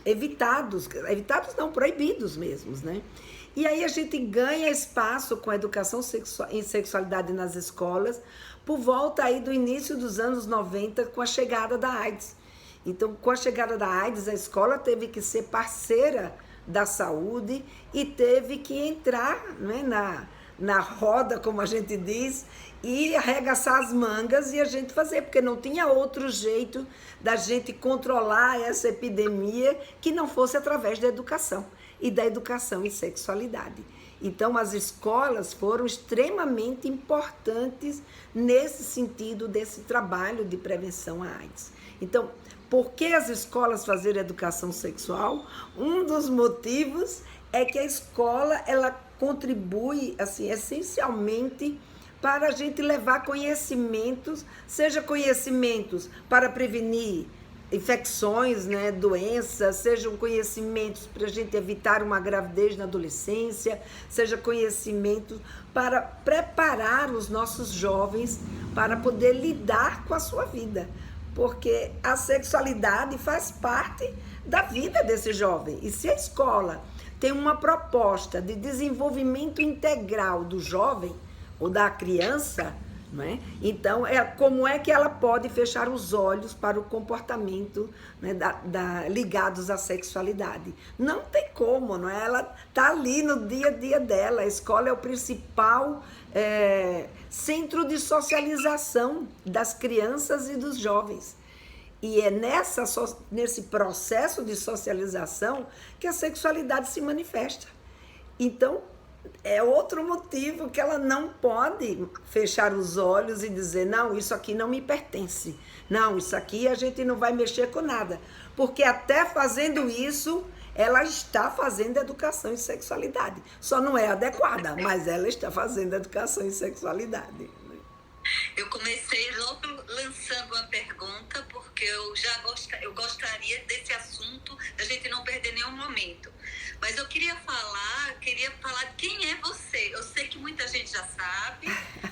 evitados não, proibidos mesmos, né? E aí a gente ganha espaço com a educação em sexualidade nas escolas por volta aí do início dos anos 90 com a chegada da AIDS. Então, com a chegada da AIDS, a escola teve que ser parceira da saúde e teve que entrar, né, na roda, como a gente diz, e arregaçar as mangas e a gente fazer, porque não tinha outro jeito da gente controlar essa epidemia que não fosse através da educação e da educação em sexualidade. Então, as escolas foram extremamente importantes nesse sentido desse trabalho de prevenção à AIDS. Então, por que as escolas fazerem educação sexual? Um dos motivos é que a escola, ela contribui, assim, essencialmente para a gente levar conhecimentos, seja conhecimentos para prevenir infecções, né, doenças, sejam conhecimentos para a gente evitar uma gravidez na adolescência, seja conhecimentos para preparar os nossos jovens para poder lidar com a sua vida, porque a sexualidade faz parte da vida desse jovem. E se a escola tem uma proposta de desenvolvimento integral do jovem ou da criança, não é? Então, como é que ela pode fechar os olhos para o comportamento, né, ligados à sexualidade? Não tem como, não é? Ela está ali no dia a dia dela. A escola é o principal centro de socialização das crianças e dos jovens. E é nesse processo de socialização que a sexualidade se manifesta. Então, é outro motivo que ela não pode fechar os olhos e dizer, não, isso aqui não me pertence. Não, isso aqui a gente não vai mexer com nada. Porque até fazendo isso, ela está fazendo educação em sexualidade. Só não é adequada, mas ela está fazendo educação em sexualidade. Eu comecei logo lançando uma pergunta, porque eu gostaria desse assunto, da gente não perder nenhum momento. Mas eu queria falar quem é você. Eu sei que muita gente já sabe,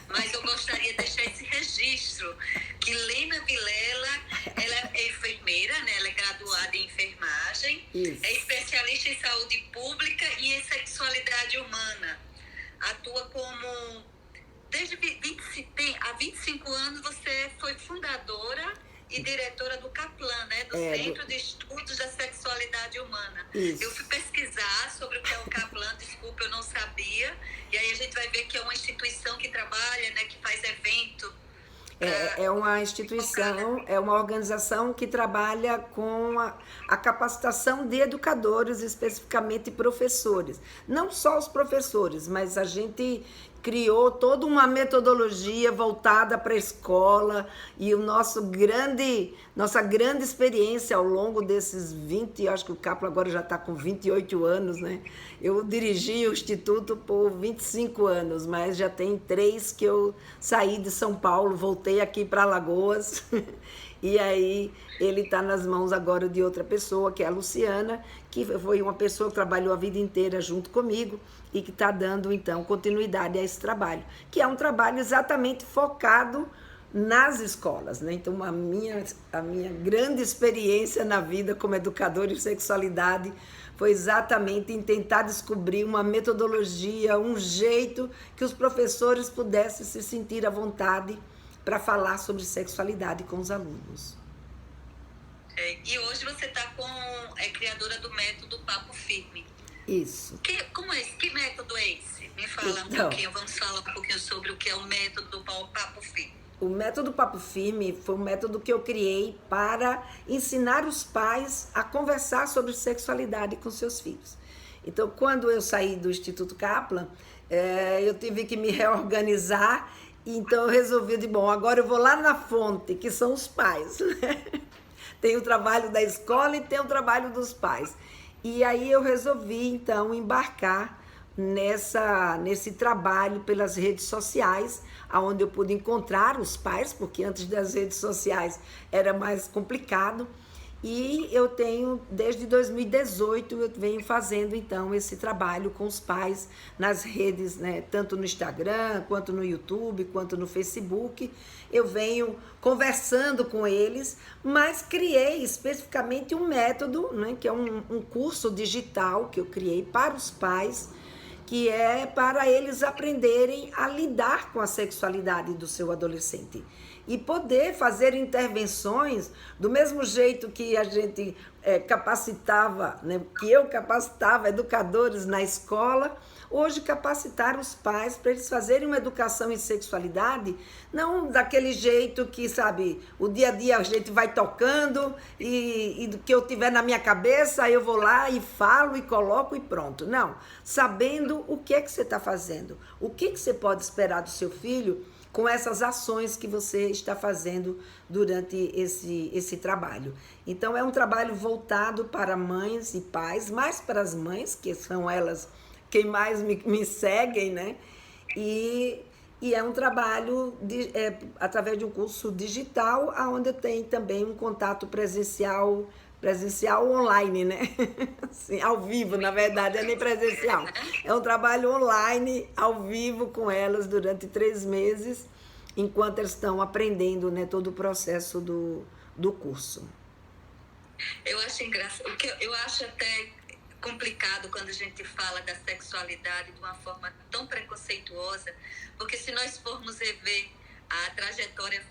mas eu gostaria de deixar esse registro, que Lena Vilela, ela é enfermeira, né? Ela é graduada em enfermagem, Isso. É especialista em saúde pública e em sexualidade humana. Atua como... Há 25 anos você foi fundadora e diretora do CAPLAN, né? Do Centro de Estudos da Sexualidade Humana. Isso. Eu fui pesquisar sobre o que é o CAPLAN, desculpa, eu não sabia. E aí a gente vai ver que é uma instituição que trabalha, né? Que faz evento. É uma instituição, é uma organização que trabalha com a capacitação de educadores, especificamente professores. Não só os professores, mas a gente criou toda uma metodologia voltada para a escola e nossa grande experiência ao longo desses 20, acho que o CAPLAN agora já está com 28 anos, né? Eu dirigi o Instituto por 25 anos, mas já tem 3 que eu saí de São Paulo, voltei aqui para Alagoas e aí ele está nas mãos agora de outra pessoa, que é a Luciana, que foi uma pessoa que trabalhou a vida inteira junto comigo e que está dando, então, continuidade a esse trabalho, que é um trabalho exatamente focado nas escolas, né? Então, a minha grande experiência na vida como educadora em sexualidade foi exatamente em tentar descobrir uma metodologia, um jeito que os professores pudessem se sentir à vontade para falar sobre sexualidade com os alunos. E hoje você está criadora do método Papo Firme. Isso. Que método é esse? Me fala um pouquinho, vamos falar um pouquinho sobre o que é o método Papo Firme. O método Papo Firme foi um método que eu criei para ensinar os pais a conversar sobre sexualidade com seus filhos. Então, quando eu saí do Instituto CAPLAN, eu tive que me reorganizar, então eu resolvi, agora eu vou lá na fonte, que são os pais, né? Tem o trabalho da escola e tem o trabalho dos pais. E aí eu resolvi, então, embarcar nesse trabalho pelas redes sociais, onde eu pude encontrar os pais, porque antes das redes sociais era mais complicado. E eu tenho, desde 2018, eu venho fazendo então esse trabalho com os pais nas redes, né? Tanto no Instagram, quanto no YouTube, quanto no Facebook. Eu venho conversando com eles, mas criei especificamente um método, né? Que é um curso digital que eu criei para os pais, que é para eles aprenderem a lidar com a sexualidade do seu adolescente e poder fazer intervenções do mesmo jeito que a gente capacitava, né, que eu capacitava educadores na escola, hoje capacitar os pais para eles fazerem uma educação em sexualidade, não daquele jeito que, sabe, o dia a dia a gente vai tocando e do que eu tiver na minha cabeça, eu vou lá e falo e coloco e pronto. Não, sabendo o que é que você está fazendo, o que que você pode esperar do seu filho com essas ações que você está fazendo durante esse trabalho. Então, é um trabalho voltado para mães e pais, mais para as mães, que são elas quem mais me seguem, né? E é um trabalho através de um curso digital, onde eu tenho também um contato presencial online, né? Assim, ao vivo, na verdade, é nem presencial. É um trabalho online, ao vivo, com elas durante 3 meses, enquanto elas estão aprendendo, né, todo o processo do curso. Eu acho engraçado, o que eu acho até complicado quando a gente fala da sexualidade de uma forma tão preconceituosa, porque se nós formos ver a trajetória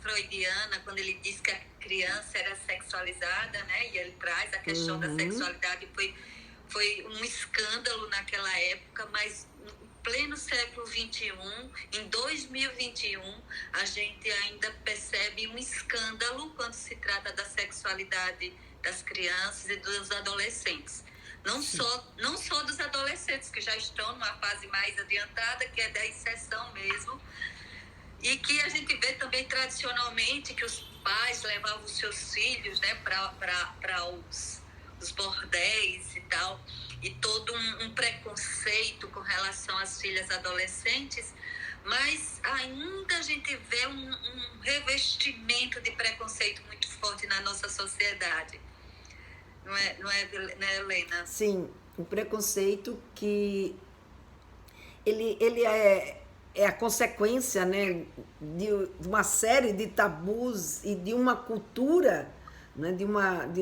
freudiana, quando ele diz que a criança era sexualizada, né? E ele traz a questão da sexualidade, foi um escândalo naquela época, mas no pleno século XXI, em 2021, a gente ainda percebe um escândalo quando se trata da sexualidade das crianças e dos adolescentes. Não só dos adolescentes, que já estão numa fase mais adiantada, que é da inserção mesmo, e que a gente vê também tradicionalmente que os pais levavam os seus filhos, né, para os bordéis e tal, e todo um preconceito com relação às filhas adolescentes, mas ainda a gente vê um revestimento de preconceito muito forte na nossa sociedade. Não é, Helena? Sim, o preconceito que ele é a consequência, né, de uma série de tabus e de uma cultura, né, de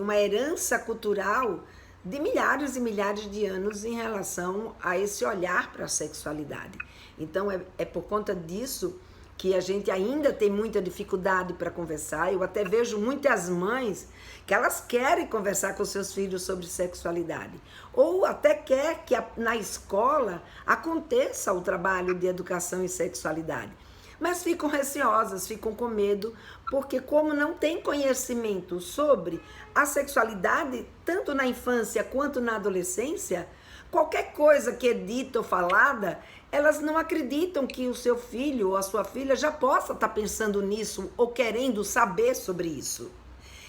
uma herança cultural de milhares e milhares de anos em relação a esse olhar para a sexualidade. Então, é por conta disso que a gente ainda tem muita dificuldade para conversar. Eu até vejo muitas mães que elas querem conversar com seus filhos sobre sexualidade, ou até quer que na escola aconteça o trabalho de educação em sexualidade, mas ficam receosas, ficam com medo, porque como não tem conhecimento sobre a sexualidade, tanto na infância quanto na adolescência, qualquer coisa que é dita ou falada, elas não acreditam que o seu filho ou a sua filha já possa estar pensando nisso ou querendo saber sobre isso.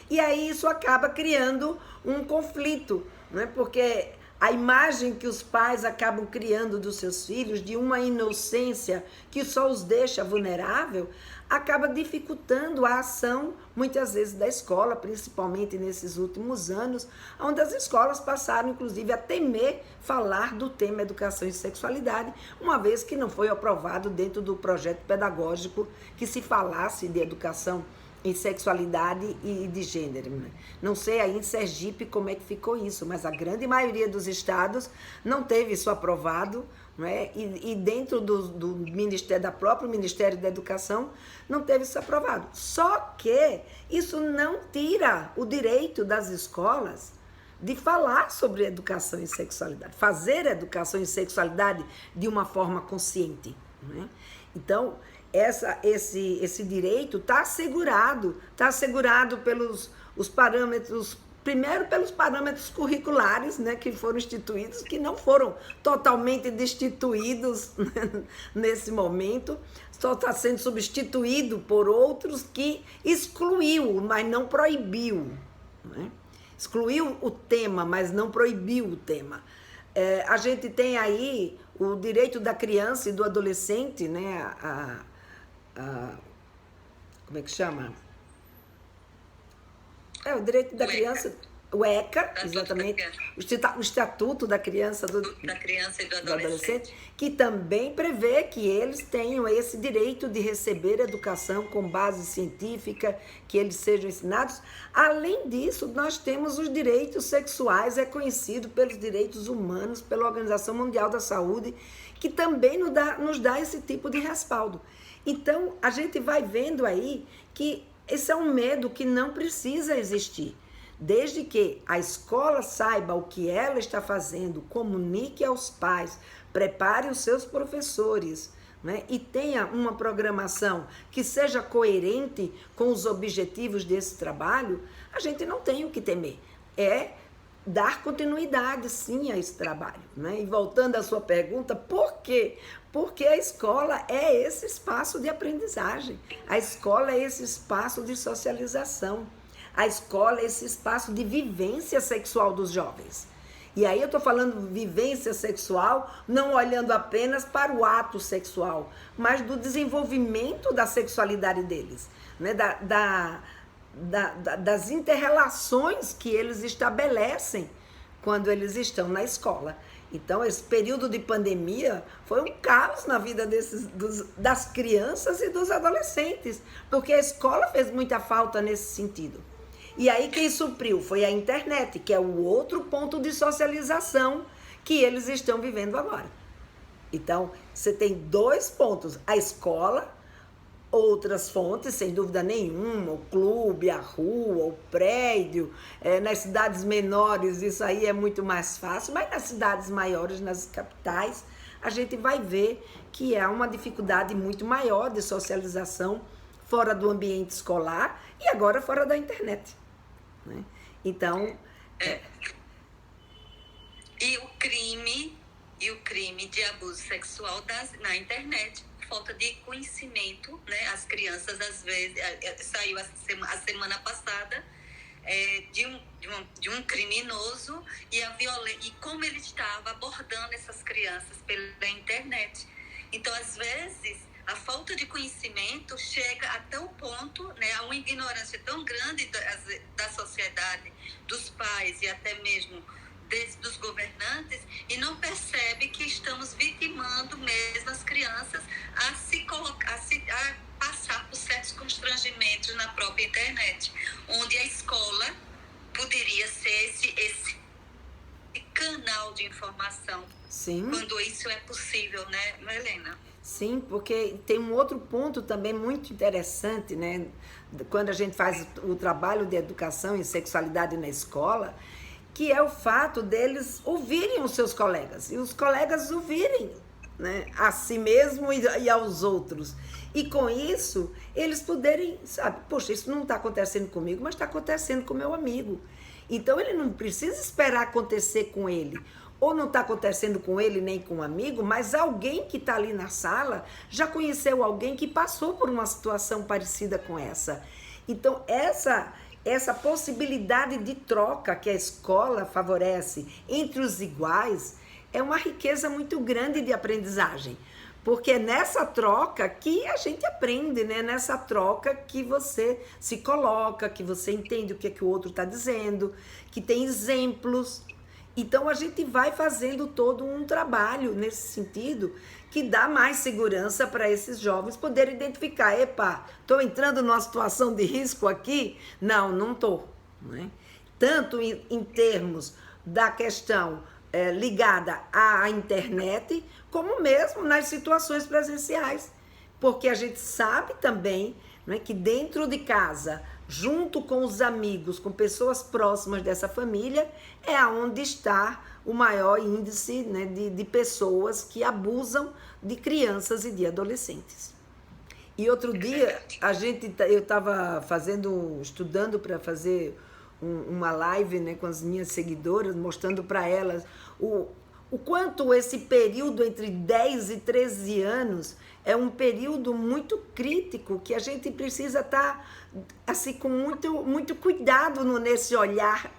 E aí isso acaba criando um conflito, né? Porque a imagem que os pais acabam criando dos seus filhos, de uma inocência que só os deixa vulnerável, acaba dificultando a ação, muitas vezes, da escola, principalmente nesses últimos anos, onde as escolas passaram, inclusive, a temer falar do tema educação e sexualidade, uma vez que não foi aprovado dentro do projeto pedagógico que se falasse de educação em sexualidade e de gênero. Não sei aí em Sergipe como é que ficou isso, mas a grande maioria dos estados não teve isso aprovado, né? E dentro do Ministério, da próprio Ministério da Educação, não teve isso aprovado. Só que isso não tira o direito das escolas de falar sobre educação e sexualidade, fazer educação e sexualidade de uma forma consciente, né? Então, esse direito está assegurado pelos os parâmetros, primeiro pelos parâmetros curriculares, né, que foram instituídos, que não foram totalmente destituídos nesse momento, só está sendo substituído por outros que excluiu, mas não proibiu, né? Excluiu o tema, mas não proibiu o tema. A gente tem aí o direito da criança e do adolescente, né, como é que chama? É o direito da O criança, o ECA, Estatuto da exatamente, Criança. o Estatuto da Criança Da criança e do do adolescente, adolescente. que também prevê que eles tenham esse direito de receber educação com base científica, que eles sejam ensinados. Além disso, nós temos os direitos sexuais reconhecidos pelos direitos humanos, pela Organização Mundial da Saúde, que também nos dá esse tipo de respaldo. Então, a gente vai vendo aí que esse é um medo que não precisa existir. Desde que a escola saiba o que ela está fazendo, comunique aos pais, prepare os seus professores, né? E tenha uma programação que seja coerente com os objetivos desse trabalho, a gente não tem o que temer. É dar continuidade, sim, a esse trabalho, né? E voltando à sua pergunta, por quê? Porque a escola é esse espaço de aprendizagem, a escola é esse espaço de socialização. A escola é esse espaço de vivência sexual dos jovens. E aí eu estou falando vivência sexual, não olhando apenas para o ato sexual, mas do desenvolvimento da sexualidade deles, né? Das interrelações que eles estabelecem quando eles estão na escola. Então, esse período de pandemia foi um caos na vida das crianças e dos adolescentes, porque a escola fez muita falta nesse sentido. E aí quem supriu foi a internet, que é o outro ponto de socialização que eles estão vivendo agora. Então, você tem dois pontos, a escola, outras fontes, sem dúvida nenhuma, o clube, a rua, o prédio, nas cidades menores isso aí é muito mais fácil, mas nas cidades maiores, nas capitais, a gente vai ver que há uma dificuldade muito maior de socialização fora do ambiente escolar e agora fora da internet. Né? Então, E o crime de abuso sexual na internet, falta de conhecimento, né? As crianças, às vezes, saiu a semana passada de um criminoso e como ele estava abordando essas crianças pela internet. Então, às vezes, a falta de conhecimento chega até o ponto, né, a uma ignorância tão grande da sociedade, dos pais e até mesmo dos governantes, e não percebe que estamos vitimando mesmo as crianças a passar por certos constrangimentos na própria internet, onde a escola poderia ser esse canal de informação. sim. Quando isso é possível, né, Helena? Sim, porque tem um outro ponto também muito interessante, né? Quando a gente faz o trabalho de educação em sexualidade na escola, que é o fato deles ouvirem os seus colegas, e os colegas ouvirem, né, a si mesmo e aos outros. E com isso, eles poderem, sabe, poxa, isso não está acontecendo comigo, mas está acontecendo com meu amigo. Então, ele não precisa esperar acontecer com ele. Ou não está acontecendo com ele nem com um amigo, mas alguém que está ali na sala já conheceu alguém que passou por uma situação parecida com essa. Então, essa possibilidade de troca que a escola favorece entre os iguais é uma riqueza muito grande de aprendizagem. Porque é nessa troca que a gente aprende, né? Nessa troca que você se coloca, que você entende o que é que o outro está dizendo, que tem exemplos. Então, a gente vai fazendo todo um trabalho nesse sentido que dá mais segurança para esses jovens poderem identificar, epa, estou entrando numa situação de risco aqui? Não estou. Né? Tanto em termos da questão ligada à internet, como mesmo nas situações presenciais. Porque a gente sabe também, né, que dentro de casa, junto com os amigos, com pessoas próximas dessa família, é onde está o maior índice, né, de pessoas que abusam de crianças e de adolescentes. E outro dia, eu estava estudando para fazer uma live, né, com as minhas seguidoras, mostrando para elas o quanto esse período entre 10 e 13 anos é um período muito crítico, que a gente precisa estar assim, com muito cuidado nesse olhar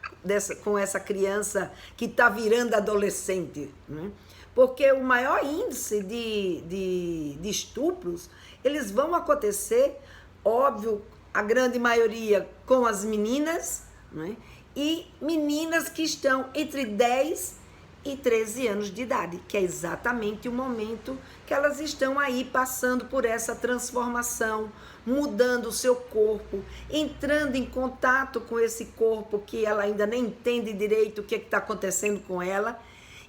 com essa criança que está virando adolescente. Né? Porque o maior índice de estupros, eles vão acontecer, óbvio, a grande maioria com as meninas, não é? E meninas que estão entre 10 e 13 anos de idade, que é exatamente o momento que elas estão aí passando por essa transformação, mudando o seu corpo, entrando em contato com esse corpo que ela ainda nem entende direito o que está acontecendo com ela.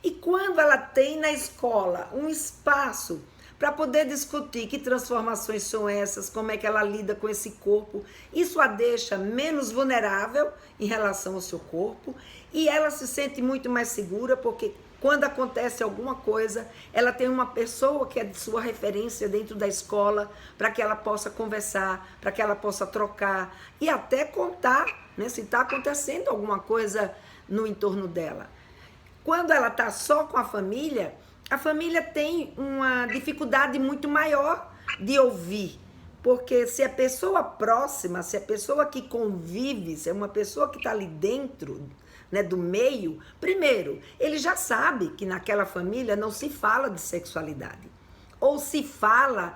E quando ela tem na escola um espaço para poder discutir que transformações são essas, como é que ela lida com esse corpo, isso a deixa menos vulnerável em relação ao seu corpo e ela se sente muito mais segura, porque quando acontece alguma coisa, ela tem uma pessoa que é de sua referência dentro da escola para que ela possa conversar, para que ela possa trocar e até contar, né, se está acontecendo alguma coisa no entorno dela. Quando ela está só com a família tem uma dificuldade muito maior de ouvir. Porque se a pessoa próxima, se a pessoa que convive, se é uma pessoa que está ali dentro, né, do meio, primeiro, ele já sabe que naquela família não se fala de sexualidade. Ou se fala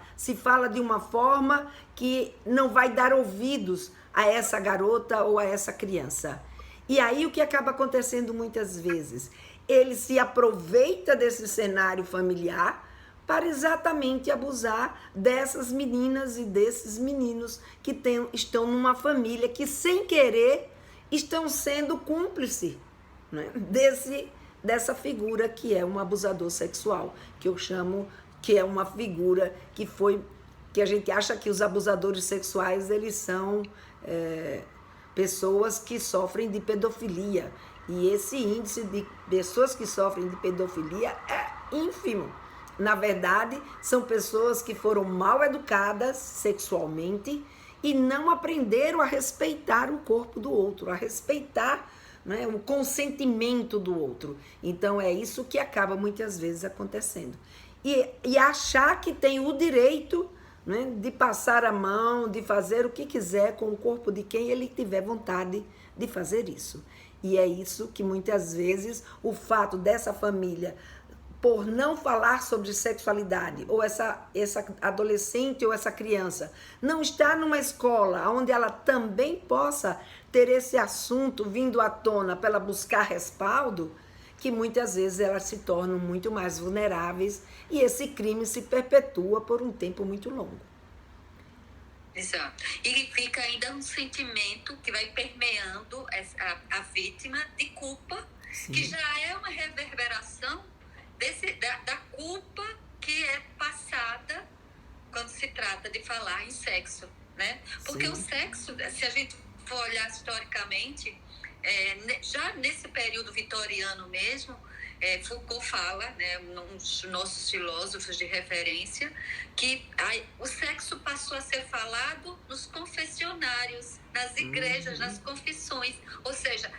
de uma forma que não vai dar ouvidos a essa garota ou a essa criança. E aí o que acaba acontecendo muitas vezes? Ele se aproveita desse cenário familiar para exatamente abusar dessas meninas e desses meninos que estão numa família que, sem querer, estão sendo cúmplices, né, dessa figura que é um abusador sexual, que eu chamo que é uma figura que a gente acha que os abusadores sexuais eles são pessoas que sofrem de pedofilia. E esse índice de pessoas que sofrem de pedofilia é ínfimo. Na verdade, são pessoas que foram mal educadas sexualmente e não aprenderam a respeitar o corpo do outro, a respeitar, né, o consentimento do outro. Então, é isso que acaba muitas vezes acontecendo. E achar que tem o direito, né, de passar a mão, de fazer o que quiser com o corpo de quem ele tiver vontade de fazer isso. E é isso que muitas vezes o fato dessa família, por não falar sobre sexualidade, ou essa adolescente ou essa criança, não estar numa escola onde ela também possa ter esse assunto vindo à tona para ela buscar respaldo, que muitas vezes elas se tornam muito mais vulneráveis e esse crime se perpetua por um tempo muito longo. Exato. E fica ainda um sentimento que vai permeando a vítima de culpa, sim, que já é uma reverberação da culpa que é passada quando se trata de falar em sexo, né? Porque sim, o sexo, se a gente for olhar historicamente, já nesse período vitoriano mesmo, Foucault fala, né, um dos nossos filósofos de referência, que o sexo passou a ser falado nos confessionários, nas igrejas, nas confissões, ou seja,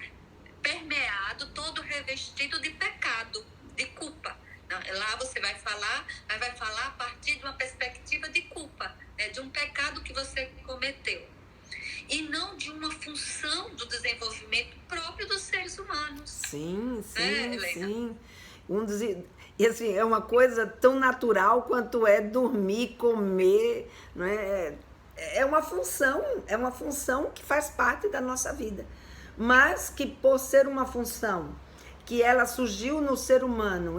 permeado, todo revestido de pecado, de culpa. Lá você vai falar a partir de uma perspectiva de culpa, né, de um pecado que você cometeu. E não de uma função do desenvolvimento próprio dos seres humanos. Sim, sim. E assim, é uma coisa tão natural quanto é dormir, comer, não é? É uma função que faz parte da nossa vida. Mas que por ser uma função que ela surgiu no ser humano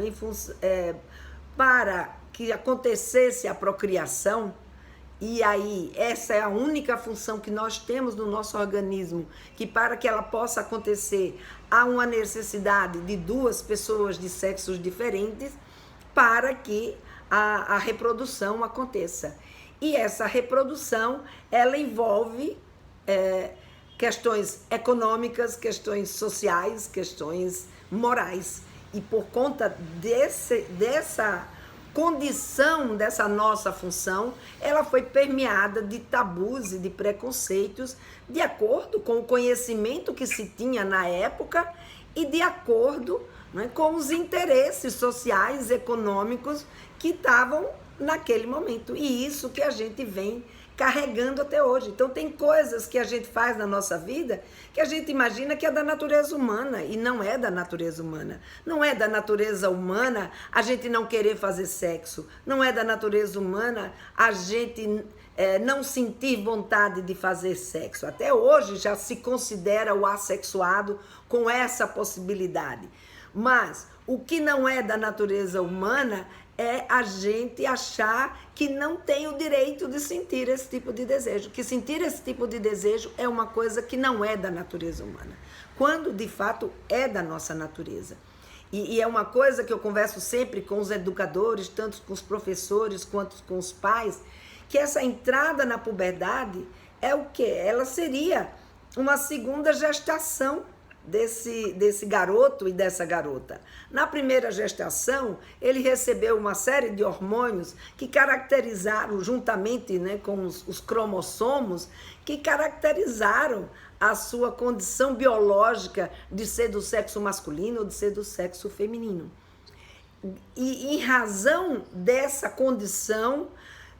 para que acontecesse a procriação, e aí essa é a única função que nós temos no nosso organismo, que para que ela possa acontecer há uma necessidade de duas pessoas de sexos diferentes para que a reprodução aconteça. E essa reprodução, ela envolve questões econômicas, questões sociais, questões morais. E por conta dessa condição dessa nossa função, ela foi permeada de tabus e de preconceitos de acordo com o conhecimento que se tinha na época e de acordo, né, com os interesses sociais, econômicos que estavam naquele momento. E isso que a gente vem carregando até hoje. Então tem coisas que a gente faz na nossa vida que a gente imagina que é da natureza humana e não é da natureza humana. Não é da natureza humana a gente não querer fazer sexo. Não é da natureza humana a gente não sentir vontade de fazer sexo. Até hoje já se considera o assexuado com essa possibilidade. Mas o que não é da natureza humana é a gente achar que não tem o direito de sentir esse tipo de desejo. Que sentir esse tipo de desejo é uma coisa que não é da natureza humana, quando de fato é da nossa natureza. E é uma coisa que eu converso sempre com os educadores, tanto com os professores quanto com os pais, que essa entrada na puberdade é o quê? Ela seria uma segunda gestação desse garoto e dessa garota. Na primeira gestação, ele recebeu uma série de hormônios que caracterizaram, juntamente, né, com os cromossomos, que caracterizaram a sua condição biológica de ser do sexo masculino ou de ser do sexo feminino. E em razão dessa condição,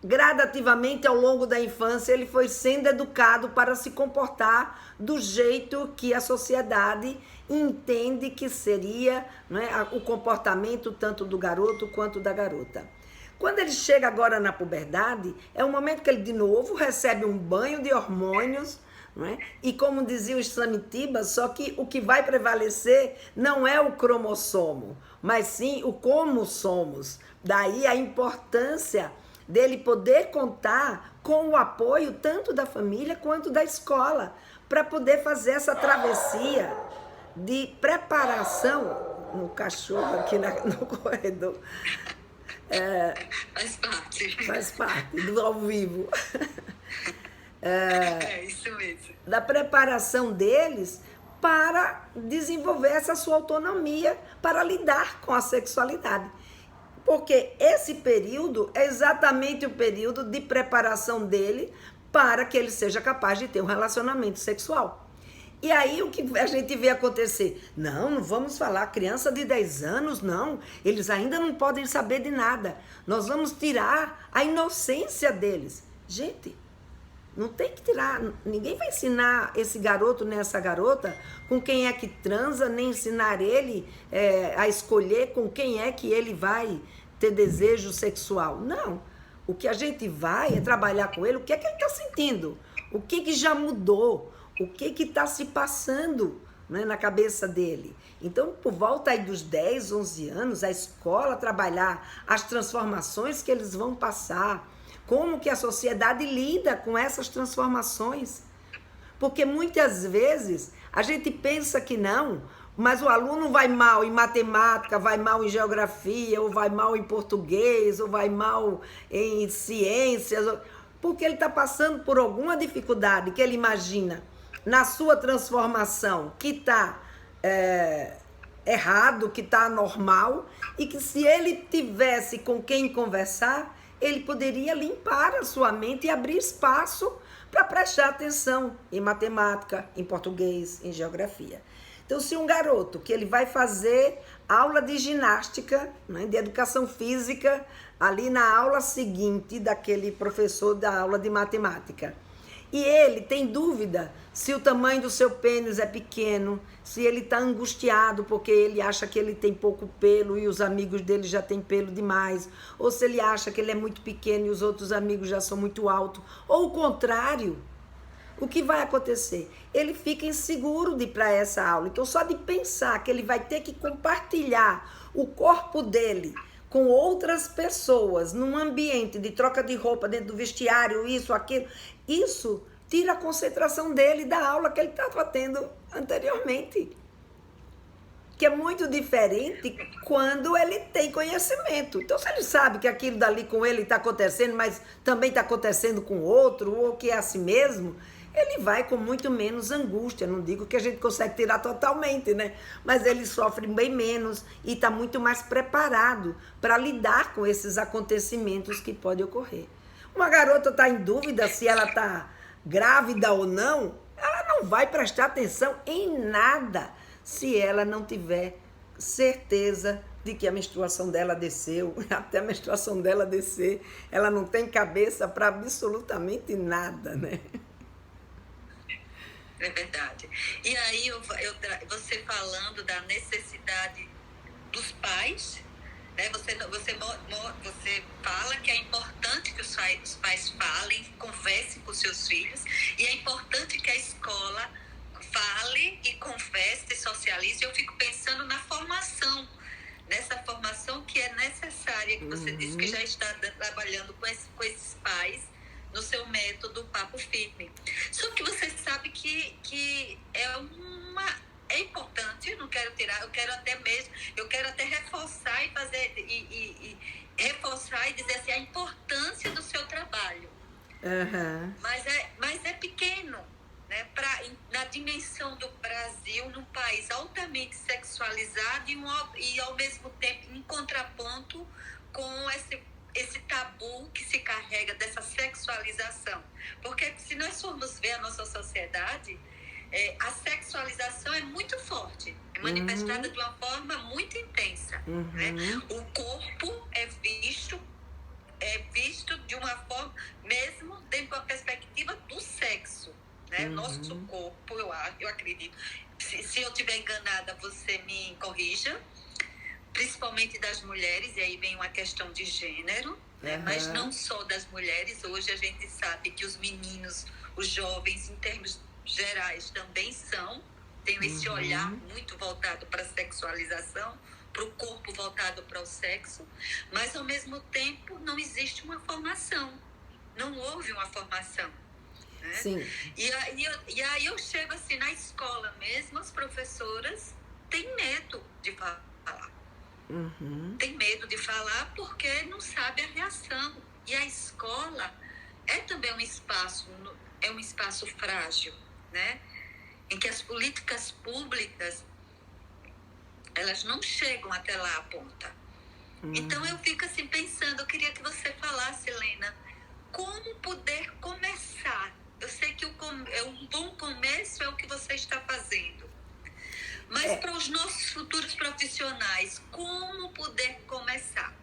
gradativamente ao longo da infância, ele foi sendo educado para se comportar do jeito que a sociedade entende que seria, né, o comportamento tanto do garoto quanto da garota. Quando ele chega agora na puberdade, é um momento que ele de novo recebe um banho de hormônios, não é? E como dizia o Samitiba, só que o que vai prevalecer não é o cromossomo, mas sim o como somos. Daí a importância dele poder contar com o apoio tanto da família quanto da escola, para poder fazer essa travessia de preparação. No cachorro aqui no corredor. Faz parte do ao vivo. É isso mesmo. Da preparação deles para desenvolver essa sua autonomia para lidar com a sexualidade. Porque esse período é exatamente o período de preparação dele para que ele seja capaz de ter um relacionamento sexual. E aí o que a gente vê acontecer? Não vamos falar, criança de 10 anos, não. Eles ainda não podem saber de nada. Nós vamos tirar a inocência deles. Gente, não tem que tirar, ninguém vai ensinar esse garoto nem essa garota com quem é que transa, nem ensinar ele a escolher com quem é que ele vai ter desejo sexual. Não, o que a gente vai é trabalhar com ele, o que é que ele está sentindo, o que já mudou, o que está se passando, né, na cabeça dele. Então, por volta aí dos 10, 11 anos, a escola trabalhar as transformações que eles vão passar, como que a sociedade lida com essas transformações. Porque muitas vezes a gente pensa que não, mas o aluno vai mal em matemática, vai mal em geografia, ou vai mal em português, ou vai mal em ciências, porque ele está passando por alguma dificuldade que ele imagina na sua transformação que está errado, que está anormal, e que se ele tivesse com quem conversar, ele poderia limpar a sua mente e abrir espaço para prestar atenção em matemática, em português, em geografia. Então, se um garoto que ele vai fazer aula de ginástica, né, de educação física, ali na aula seguinte daquele professor da aula de matemática, e ele tem dúvida se o tamanho do seu pênis é pequeno, se ele está angustiado porque ele acha que ele tem pouco pelo e os amigos dele já têm pelo demais, ou se ele acha que ele é muito pequeno e os outros amigos já são muito altos, ou o contrário, o que vai acontecer? Ele fica inseguro de ir para essa aula. Então, só de pensar que ele vai ter que compartilhar o corpo dele com outras pessoas, num ambiente de troca de roupa, dentro do vestiário, isso, aquilo, isso tira a concentração dele da aula que ele estava tendo anteriormente. Que é muito diferente quando ele tem conhecimento. Então, se ele sabe que aquilo dali com ele está acontecendo, mas também está acontecendo com outro, ou que é assim mesmo, ele vai com muito menos angústia. Não digo que a gente consegue tirar totalmente, né? Mas ele sofre bem menos e está muito mais preparado para lidar com esses acontecimentos que podem ocorrer. Uma garota está em dúvida se ela está grávida ou não, ela não vai prestar atenção em nada se ela não tiver certeza de que a menstruação dela desceu. Até a menstruação dela descer, ela não tem cabeça para absolutamente nada, né? É verdade. E aí, você falando da necessidade dos pais né? Você fala que é importante que os pais falem, conversem com seus filhos, e é importante que a escola fale e converse e socialize. Eu fico pensando na formação, nessa formação que é necessária, que você disse que já está trabalhando com esses pais no seu método Papo Firme. Só que você sabe que é importante, eu não quero tirar, eu quero até reforçar e fazer reforçar e dizer assim, a importância do seu trabalho. Mas é pequeno, né? Na dimensão do Brasil, num país altamente sexualizado e ao mesmo tempo em contraponto com esse tabu que se carrega dessa sexualização. Porque se nós formos ver a nossa sociedade, a sexualização é muito forte, é manifestada de uma forma muito intensa. Né? O corpo é visto de uma forma, mesmo dentro da perspectiva do sexo. Né? Nosso corpo, eu acredito. Se eu estiver enganada, você me corrija. Principalmente das mulheres, e aí vem uma questão de gênero, né? Mas não só das mulheres. Hoje a gente sabe que os meninos, os jovens, em termos gerais, também têm esse olhar muito voltado para a sexualização, para o corpo voltado para o sexo, mas ao mesmo tempo não existe uma formação, não houve uma formação. Né? Sim. E aí eu chego assim, na escola mesmo, as professoras têm medo de falar. Tem medo de falar porque não sabe a reação. E a escola é também um espaço frágil, né? Em que as políticas públicas elas não chegam até lá a ponta. Então eu fico assim pensando, eu queria que você falasse, Helena, como poder começar. Eu sei que um bom começo é o que você está fazendo. Mas para os nossos futuros profissionais, como poder começar?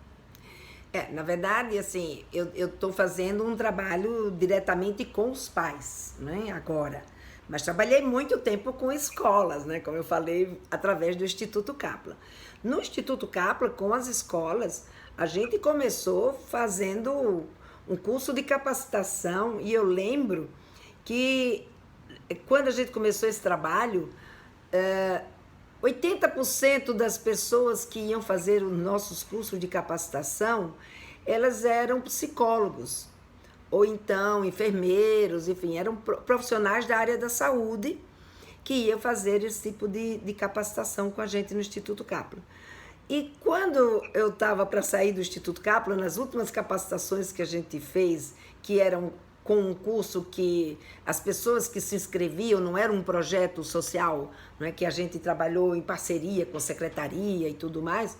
Na verdade, assim, eu estou fazendo um trabalho diretamente com os pais, né, agora. Mas trabalhei muito tempo com escolas, né, como eu falei, através do Instituto Kaplan. No Instituto Kaplan, com as escolas, a gente começou fazendo um curso de capacitação, e eu lembro que quando a gente começou esse trabalho, 80% das pessoas que iam fazer os nossos cursos de capacitação, elas eram psicólogos, ou então enfermeiros, enfim, eram profissionais da área da saúde que iam fazer esse tipo de capacitação com a gente no Instituto Kaplan. E quando eu estava para sair do Instituto Kaplan, nas últimas capacitações que a gente fez, que eram com um curso que as pessoas que se inscreviam, não era um projeto social, não é, que a gente trabalhou em parceria com a secretaria e tudo mais,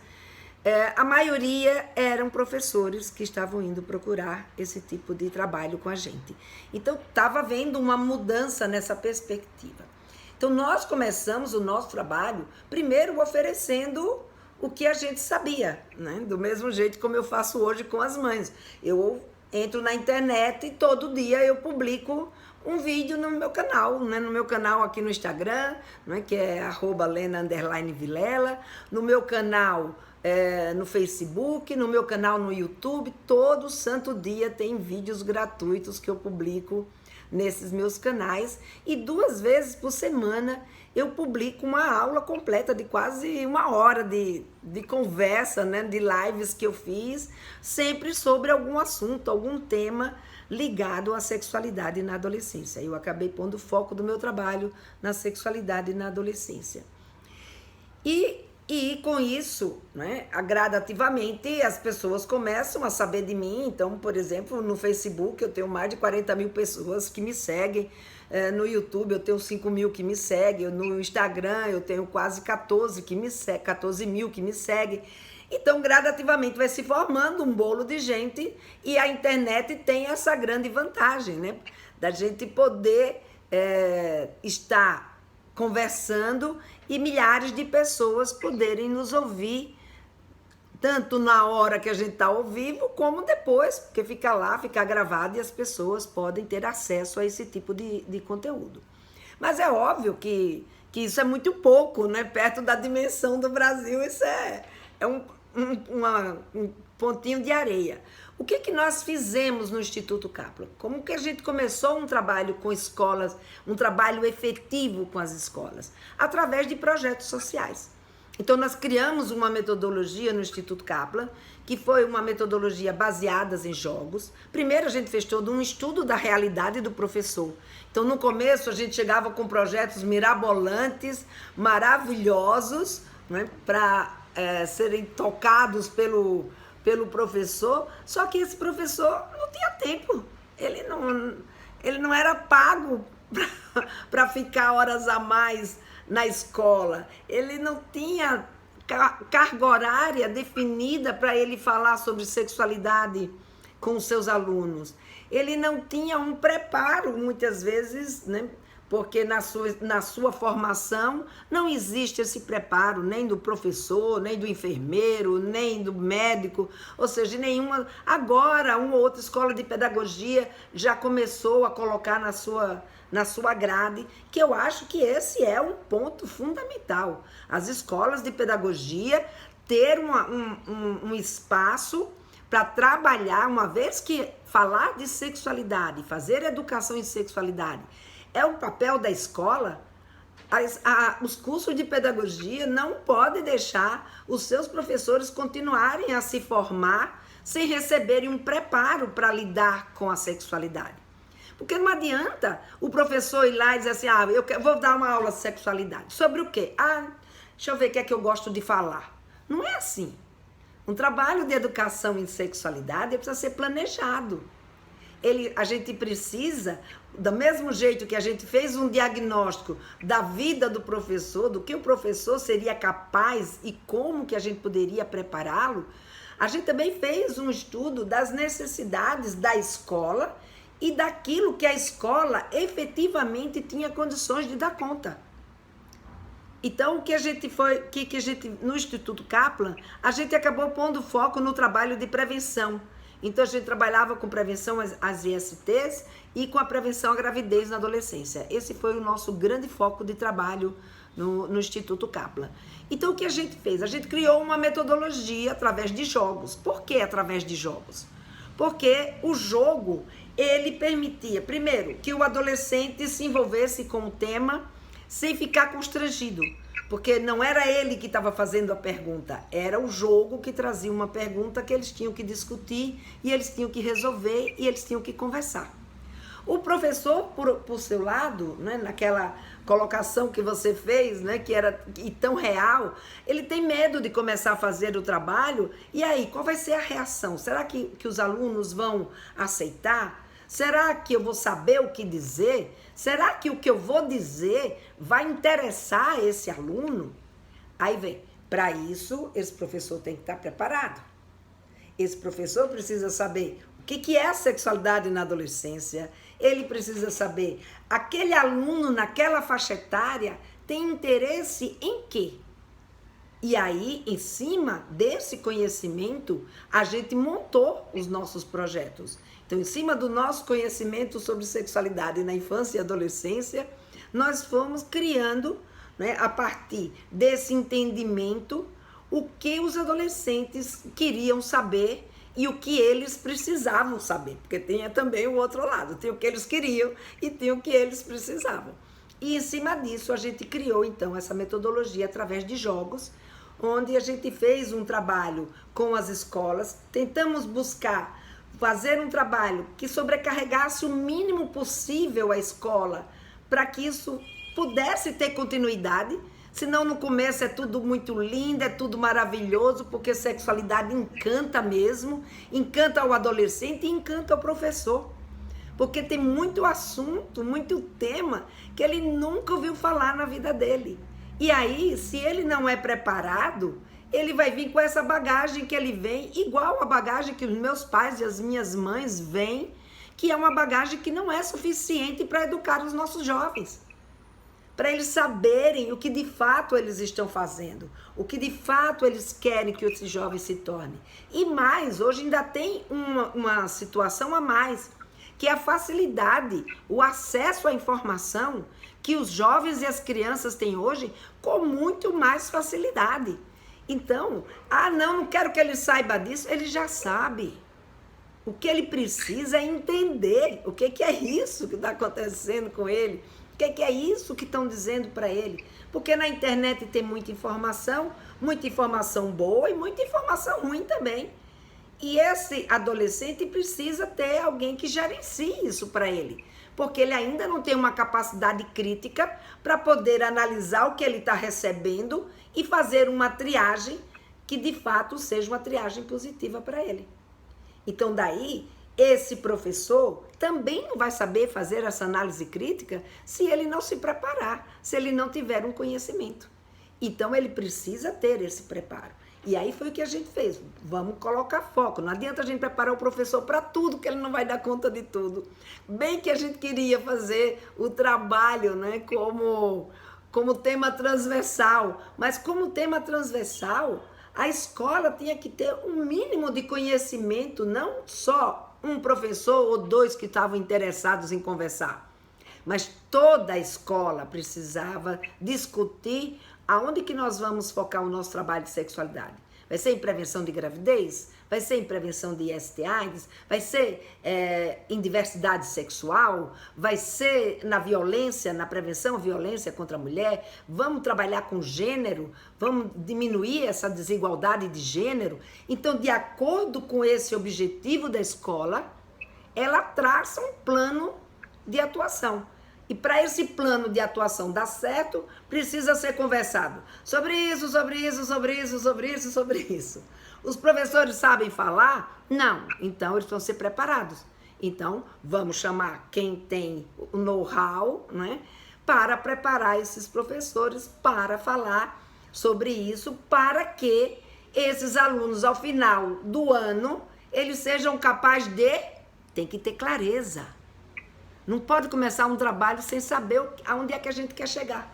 a maioria eram professores que estavam indo procurar esse tipo de trabalho com a gente. Então, estava havendo uma mudança nessa perspectiva. Então, nós começamos o nosso trabalho, primeiro oferecendo o que a gente sabia, né? Do mesmo jeito como eu faço hoje com as mães. Eu entro na internet e todo dia eu publico um vídeo no meu canal, né? No meu canal aqui no Instagram, né? Que é @Lena_Vilela, no meu canal no Facebook, no meu canal no YouTube. Todo santo dia tem vídeos gratuitos que eu publico nesses meus canais, e 2 vezes por semana eu publico uma aula completa de quase 1 hora de conversa, né, de lives que eu fiz, sempre sobre algum assunto, algum tema ligado à sexualidade na adolescência. Eu acabei pondo o foco do meu trabalho na sexualidade na adolescência. E com isso, né, gradativamente as pessoas começam a saber de mim. Então, por exemplo, no Facebook eu tenho mais de 40 mil pessoas que me seguem, no YouTube eu tenho 5 mil que me seguem, no Instagram eu tenho quase 14 mil que me seguem. Então, gradativamente vai se formando um bolo de gente, e a internet tem essa grande vantagem, né, da gente poder estar conversando e milhares de pessoas poderem nos ouvir, tanto na hora que a gente está ao vivo, como depois, porque fica lá, fica gravado, e as pessoas podem ter acesso a esse tipo de conteúdo. Mas é óbvio que isso é muito pouco, né? Perto da dimensão do Brasil, isso um pontinho de areia. O que nós fizemos no Instituto Kaplan? Como que a gente começou um trabalho com escolas, um trabalho efetivo com as escolas? Através de projetos sociais. Então, nós criamos uma metodologia no Instituto Kaplan, que foi uma metodologia baseada em jogos. Primeiro, a gente fez todo um estudo da realidade do professor. Então, no começo, a gente chegava com projetos mirabolantes, maravilhosos, né, para serem tocados pelo professor, só que esse professor não tinha tempo. Ele não era pago para ficar horas a mais na escola. Ele não tinha carga horária definida para ele falar sobre sexualidade com os seus alunos. Ele não tinha um preparo, muitas vezes, né? Porque na sua formação não existe esse preparo, nem do professor, nem do enfermeiro, nem do médico, ou seja, nenhuma. Agora, uma ou outra escola de pedagogia já começou a colocar na sua grade, que eu acho que esse é um ponto fundamental. As escolas de pedagogia ter um espaço para trabalhar, uma vez que falar de sexualidade, fazer educação em sexualidade, é um papel da escola. Os cursos de pedagogia não podem deixar os seus professores continuarem a se formar sem receberem um preparo para lidar com a sexualidade. Porque não adianta o professor ir lá e dizer assim, vou dar uma aula de sexualidade. Sobre o quê? Deixa eu ver o que é que eu gosto de falar. Não é assim. Um trabalho de educação em sexualidade precisa ser planejado. A gente precisa, do mesmo jeito que a gente fez um diagnóstico da vida do professor, do que o professor seria capaz e como que a gente poderia prepará-lo, a gente também fez um estudo das necessidades da escola e daquilo que a escola efetivamente tinha condições de dar conta. Então, no Instituto Kaplan, a gente acabou pondo foco no trabalho de prevenção. Então, a gente trabalhava com prevenção às ISTs e com a prevenção à gravidez na adolescência. Esse foi o nosso grande foco de trabalho no Instituto Kaplan. Então, o que a gente fez? A gente criou uma metodologia através de jogos. Por que através de jogos? Porque o jogo, ele permitia, primeiro, que o adolescente se envolvesse com o tema sem ficar constrangido. Porque não era ele que estava fazendo a pergunta, era o jogo que trazia uma pergunta que eles tinham que discutir e eles tinham que resolver e eles tinham que conversar. O professor, por seu lado, né, naquela colocação que você fez, né, que era tão real, ele tem medo de começar a fazer o trabalho. E aí, qual vai ser a reação? Será que os alunos vão aceitar? Será que eu vou saber o que dizer? Será que o que eu vou dizer vai interessar esse aluno? Aí vem, para isso, esse professor tem que estar preparado. Esse professor precisa saber o que é a sexualidade na adolescência. Ele precisa saber, aquele aluno naquela faixa etária tem interesse em quê? E aí, em cima desse conhecimento, a gente montou os nossos projetos. Então, em cima do nosso conhecimento sobre sexualidade na infância e adolescência, nós fomos criando, né, a partir desse entendimento, o que os adolescentes queriam saber e o que eles precisavam saber. Porque tinha também o outro lado, tem o que eles queriam e tem o que eles precisavam. E em cima disso, a gente criou, então, essa metodologia através de jogos, onde a gente fez um trabalho com as escolas, tentamos buscar fazer um trabalho que sobrecarregasse o mínimo possível a escola, para que isso pudesse ter continuidade, senão no começo é tudo muito lindo, é tudo maravilhoso, porque sexualidade encanta mesmo, encanta o adolescente e encanta o professor, porque tem muito assunto, muito tema que ele nunca ouviu falar na vida dele. E aí, se ele não é preparado, ele vai vir com essa bagagem que ele vem, igual a bagagem que os meus pais e as minhas mães vêm, que é uma bagagem que não é suficiente para educar os nossos jovens. Para eles saberem o que de fato eles estão fazendo, o que de fato eles querem que esses jovens se tornem. E mais, hoje ainda tem uma situação a mais, que é a facilidade, o acesso à informação que os jovens e as crianças têm hoje com muito mais facilidade. Então, não quero que ele saiba disso. Ele já sabe. O que ele precisa é entender o que é isso que está acontecendo com ele. O que é isso que estão dizendo para ele. Porque na internet tem muita informação boa e muita informação ruim também. E esse adolescente precisa ter alguém que gerencie isso para ele. Porque ele ainda não tem uma capacidade crítica para poder analisar o que ele está recebendo e fazer uma triagem que de fato seja uma triagem positiva para ele. Então daí, esse professor também não vai saber fazer essa análise crítica se ele não se preparar, se ele não tiver um conhecimento. Então ele precisa ter esse preparo. E aí foi o que a gente fez. Vamos colocar foco. Não adianta a gente preparar o professor para tudo, que ele não vai dar conta de tudo. Bem que a gente queria fazer o trabalho, né, como tema transversal. Mas como tema transversal, a escola tinha que ter um mínimo de conhecimento, não só um professor ou dois que estavam interessados em conversar. Mas toda a escola precisava discutir aonde que nós vamos focar o nosso trabalho de sexualidade. Vai ser em prevenção de gravidez? Vai ser em prevenção de STIs? Vai ser em diversidade sexual? Vai ser na violência, na prevenção de violência contra a mulher? Vamos trabalhar com gênero? Vamos diminuir essa desigualdade de gênero? Então, de acordo com esse objetivo da escola, ela traça um plano de atuação. E para esse plano de atuação dar certo, precisa ser conversado sobre isso, sobre isso, sobre isso, sobre isso, sobre isso. Os professores sabem falar? Não. Então, eles vão ser preparados. Então, vamos chamar quem tem o know-how, né, para preparar esses professores para falar sobre isso, para que esses alunos, ao final do ano, eles sejam capazes de... Tem que ter clareza. Não pode começar um trabalho sem saber aonde é que a gente quer chegar.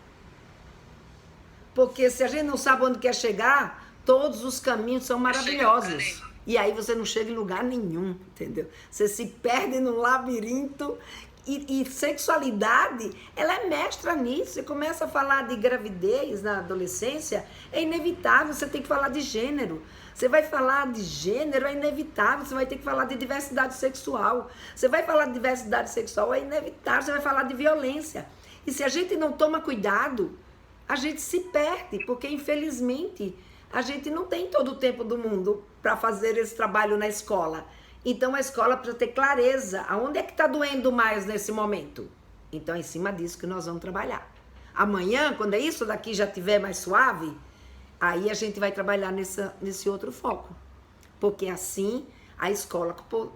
Porque se a gente não sabe onde quer chegar, todos os caminhos são maravilhosos. E aí você não chega em lugar nenhum, entendeu? Você se perde num labirinto. E sexualidade, ela é mestra nisso. Você começa a falar de gravidez na adolescência, é inevitável, você tem que falar de gênero. Você vai falar de gênero, é inevitável, você vai ter que falar de diversidade sexual. Você vai falar de diversidade sexual, é inevitável, você vai falar de violência. E se a gente não toma cuidado, a gente se perde, porque infelizmente a gente não tem todo o tempo do mundo para fazer esse trabalho na escola. Então a escola precisa ter clareza, aonde é que está doendo mais nesse momento? Então é em cima disso que nós vamos trabalhar. Amanhã, quando isso daqui já estiver mais suave, aí a gente vai trabalhar nesse outro foco. Porque assim a escola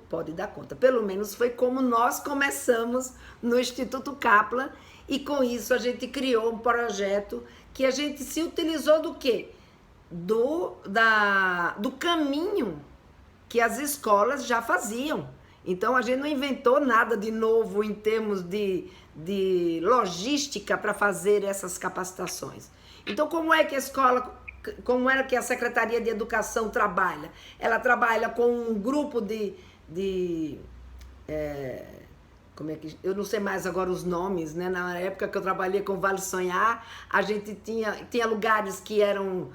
pode dar conta. Pelo menos foi como nós começamos no Instituto Kaplan, e com isso a gente criou um projeto que a gente se utilizou do quê? Do caminho que as escolas já faziam. Então, a gente não inventou nada de novo em termos de logística para fazer essas capacitações. Então, como é que a Secretaria de Educação trabalha? Ela trabalha com um grupo como é que, eu não sei mais agora os nomes, né? Na época que eu trabalhei com o Vale Sonhar, a gente tinha lugares que eram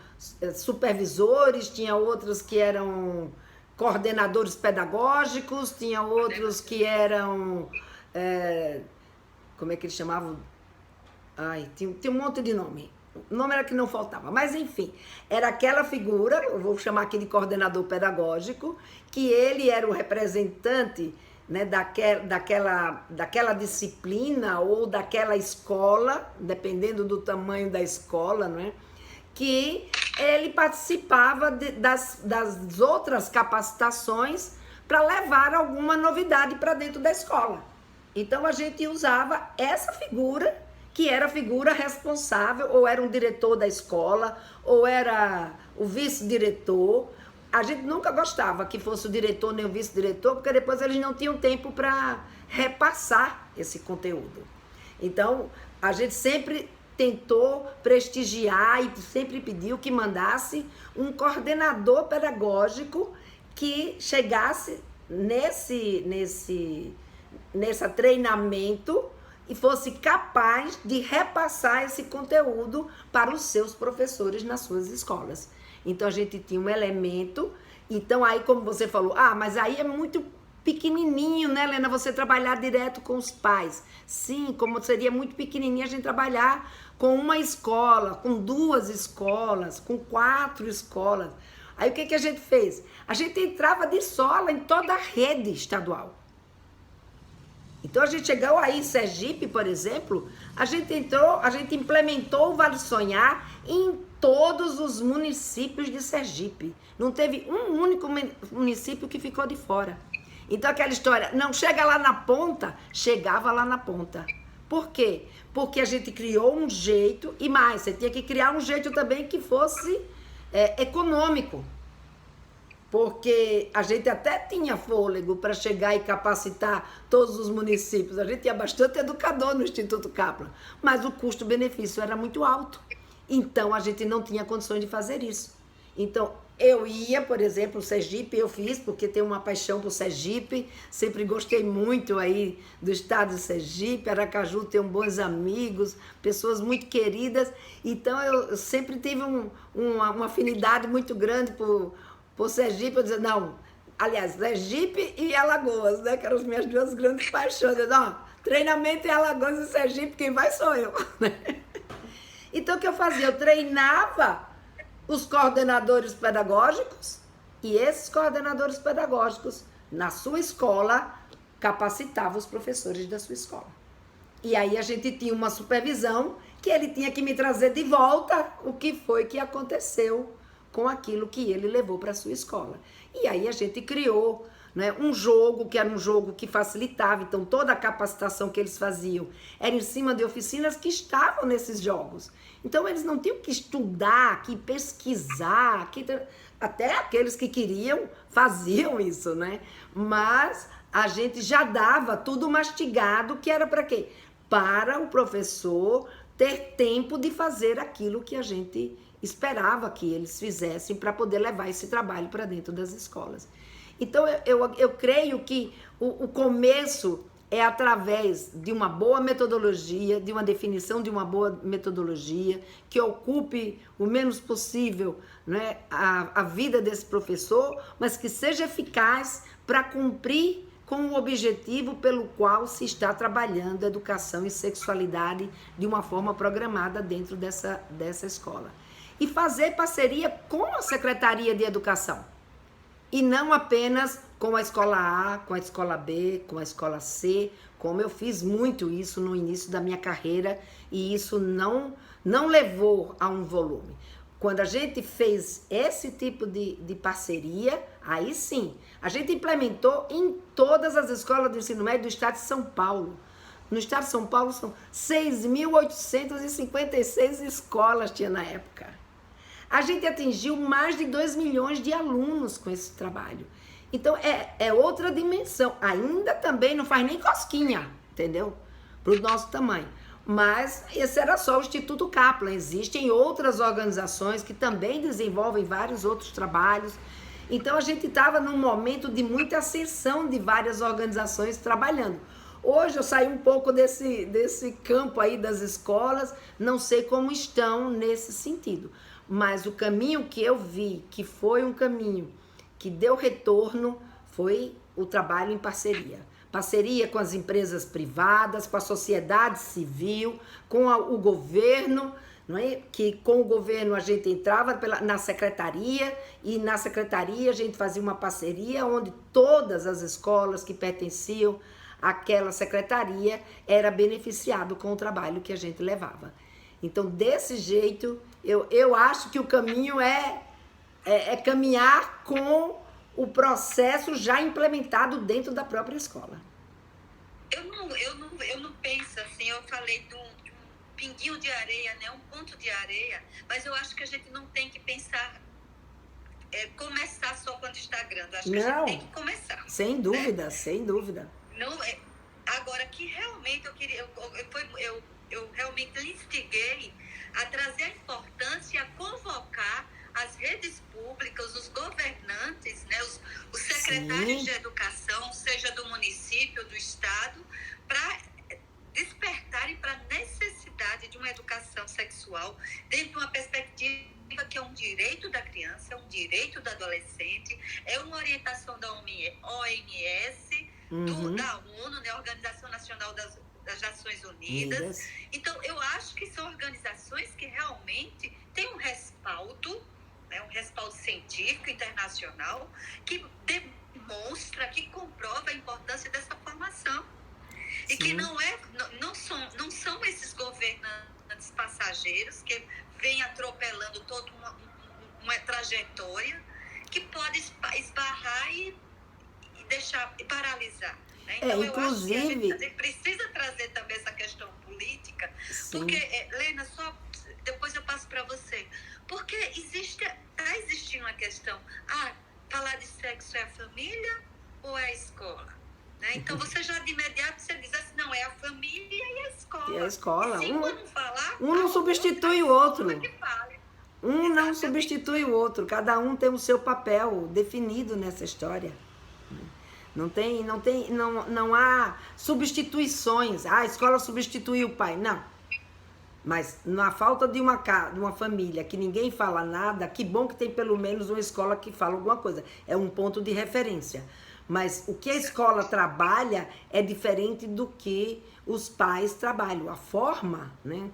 supervisores, tinha outros que eram coordenadores pedagógicos, tinha outros que eram, como é que eles chamavam? Tinha um monte de nome. O nome era que não faltava, mas enfim, era aquela figura, eu vou chamar aqui de coordenador pedagógico, que ele era o representante, né, daquela disciplina ou daquela escola, dependendo do tamanho da escola, não é? Que ele participava das outras capacitações para levar alguma novidade para dentro da escola. Então a gente usava essa figura, que era a figura responsável, ou era um diretor da escola, ou era o vice-diretor. A gente nunca gostava que fosse o diretor nem o vice-diretor, porque depois eles não tinham tempo para repassar esse conteúdo. Então, a gente sempre tentou prestigiar e sempre pediu que mandasse um coordenador pedagógico que chegasse nesse treinamento e fosse capaz de repassar esse conteúdo para os seus professores nas suas escolas. Então, a gente tinha um elemento. Então, aí, como você falou, mas aí é muito pequenininho, né, Helena, você trabalhar direto com os pais. Sim, como seria muito pequenininho a gente trabalhar com uma escola, com 2 escolas, com 4 escolas. Aí, o que a gente fez? A gente entrava de sola em toda a rede estadual. Então, a gente chegou aí em Sergipe, por exemplo, a gente implementou o Vale Sonhar em todos os municípios de Sergipe. Não teve um único município que ficou de fora. Então, aquela história, não chega lá na ponta, chegava lá na ponta. Por quê? Porque a gente criou um jeito, e mais, você tinha que criar um jeito também que fosse econômico. Porque a gente até tinha fôlego para chegar e capacitar todos os municípios. A gente tinha bastante educador no Instituto Kaplan, mas o custo-benefício era muito alto. Então, a gente não tinha condições de fazer isso. Então, eu ia, por exemplo, Sergipe, eu fiz, porque tenho uma paixão por Sergipe, sempre gostei muito aí do estado de Sergipe, Aracaju, tenho bons amigos, pessoas muito queridas, então eu sempre tive uma afinidade muito grande por Sergipe. Eu dizia, não, aliás, Sergipe e Alagoas, né, que eram as minhas 2 grandes paixões. Eu dizia, não, treinamento em Alagoas e Sergipe, quem vai sou eu, né? Então, o que eu fazia? Eu treinava os coordenadores pedagógicos e esses coordenadores pedagógicos, na sua escola, capacitavam os professores da sua escola. E aí a gente tinha uma supervisão que ele tinha que me trazer de volta o que foi que aconteceu com aquilo que ele levou para a sua escola. E aí a gente criou, né, um jogo, que era um jogo que facilitava. Então, toda a capacitação que eles faziam era em cima de oficinas que estavam nesses jogos. Então, eles não tinham que estudar, que pesquisar, até aqueles que queriam faziam isso, né? Mas a gente já dava tudo mastigado, que era para quê? Para o professor ter tempo de fazer aquilo que a gente esperava que eles fizessem para poder levar esse trabalho para dentro das escolas. Então, eu creio que o começo é através de uma boa metodologia, de uma definição de uma boa metodologia, que ocupe o menos possível, né, a vida desse professor, mas que seja eficaz para cumprir com o objetivo pelo qual se está trabalhando educação e sexualidade de uma forma programada dentro dessa escola. E fazer parceria com a Secretaria de Educação. E não apenas com a escola A, com a escola B, com a escola C, como eu fiz muito isso no início da minha carreira, e isso não levou a um volume. Quando a gente fez esse tipo de parceria, aí sim, a gente implementou em todas as escolas do ensino médio do estado de São Paulo. No estado de São Paulo são 6.856 escolas tinha na época. A gente atingiu mais de 2 milhões de alunos com esse trabalho. Então, é outra dimensão. Ainda também não faz nem cosquinha, entendeu? Para o nosso tamanho. Mas esse era só o Instituto Kaplan. Existem outras organizações que também desenvolvem vários outros trabalhos. Então, a gente estava num momento de muita ascensão de várias organizações trabalhando. Hoje eu saí um pouco desse campo aí das escolas, não sei como estão nesse sentido. Mas o caminho que eu vi, que foi um caminho que deu retorno, foi o trabalho em parceria. Parceria com as empresas privadas, com a sociedade civil, com o governo, não é? Que com o governo a gente entrava na secretaria, e na secretaria a gente fazia uma parceria onde todas as escolas que pertenciam àquela secretaria era beneficiado com o trabalho que a gente levava. Então, desse jeito, eu acho que o caminho é caminhar com o processo já implementado dentro da própria escola. Eu não penso assim, eu falei de um pinguinho de areia, né, um ponto de areia, mas eu acho que a gente não tem que pensar, começar só quando está grande. Eu acho que a gente tem que começar. Sem dúvida, né? Sem dúvida. Não, agora que realmente eu realmente instiguei a trazer a importância, a convocar as redes públicas, os governantes, né, os secretários de educação, seja do município, do estado, para despertar que é um direito da criança, é um direito do adolescente, é uma orientação da OMS, da ONU, né, Organização Nacional das Nações Unidas. Então, eu acho que são organizações que realmente têm um respaldo, né, um respaldo científico internacional, que demonstra, que comprova a importância dessa formação. E que não são esses governantes passageiros que vêm atropelando toda uma trajetória que pode esbarrar e deixar e paralisar. Né? Então, inclusive, eu acho que a gente precisa trazer também essa questão política, porque, Lena, só depois eu passo para você, porque está existindo uma questão, falar de sexo é a família ou é a escola? Né? Então, você já de imediato você diz assim, não, é a família e a escola. E a escola. E se não falar, um não substitui o outro. Um não substitui o outro. Cada um tem o seu papel definido nessa história. Não há substituições. A escola substitui o pai. Não. Mas na falta de uma família que ninguém fala nada, que bom que tem pelo menos uma escola que fala alguma coisa. É um ponto de referência. Mas o que a escola trabalha é diferente do que os pais trabalham. A forma, né?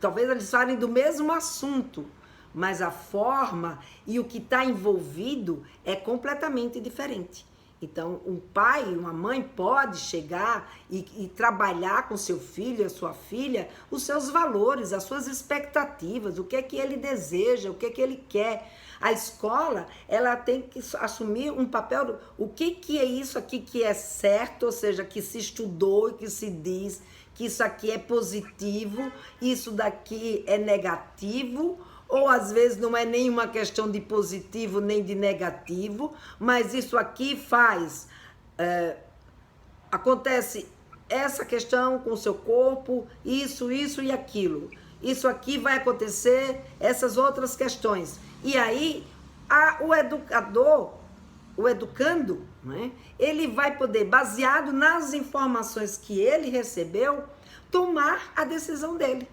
Talvez eles falem do mesmo assunto, mas a forma e o que está envolvido é completamente diferente. Então, um pai, uma mãe pode chegar e trabalhar com seu filho, a sua filha, os seus valores, as suas expectativas, o que é que ele deseja, o que é que ele quer. A escola, ela tem que assumir um papel, o que é isso aqui que é certo, ou seja, que se estudou e que se diz que isso aqui é positivo, isso daqui é negativo, ou às vezes não é nenhuma questão de positivo nem de negativo, mas isso aqui acontece essa questão com o seu corpo, isso e aquilo. Isso aqui vai acontecer, essas outras questões. E aí, o educador, o educando, né, ele vai poder, baseado nas informações que ele recebeu, tomar a decisão dele.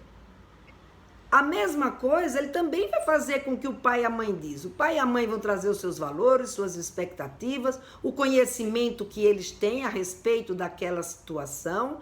A mesma coisa, ele também vai fazer com que o pai e a mãe diz. O pai e a mãe vão trazer os seus valores, suas expectativas, o conhecimento que eles têm a respeito daquela situação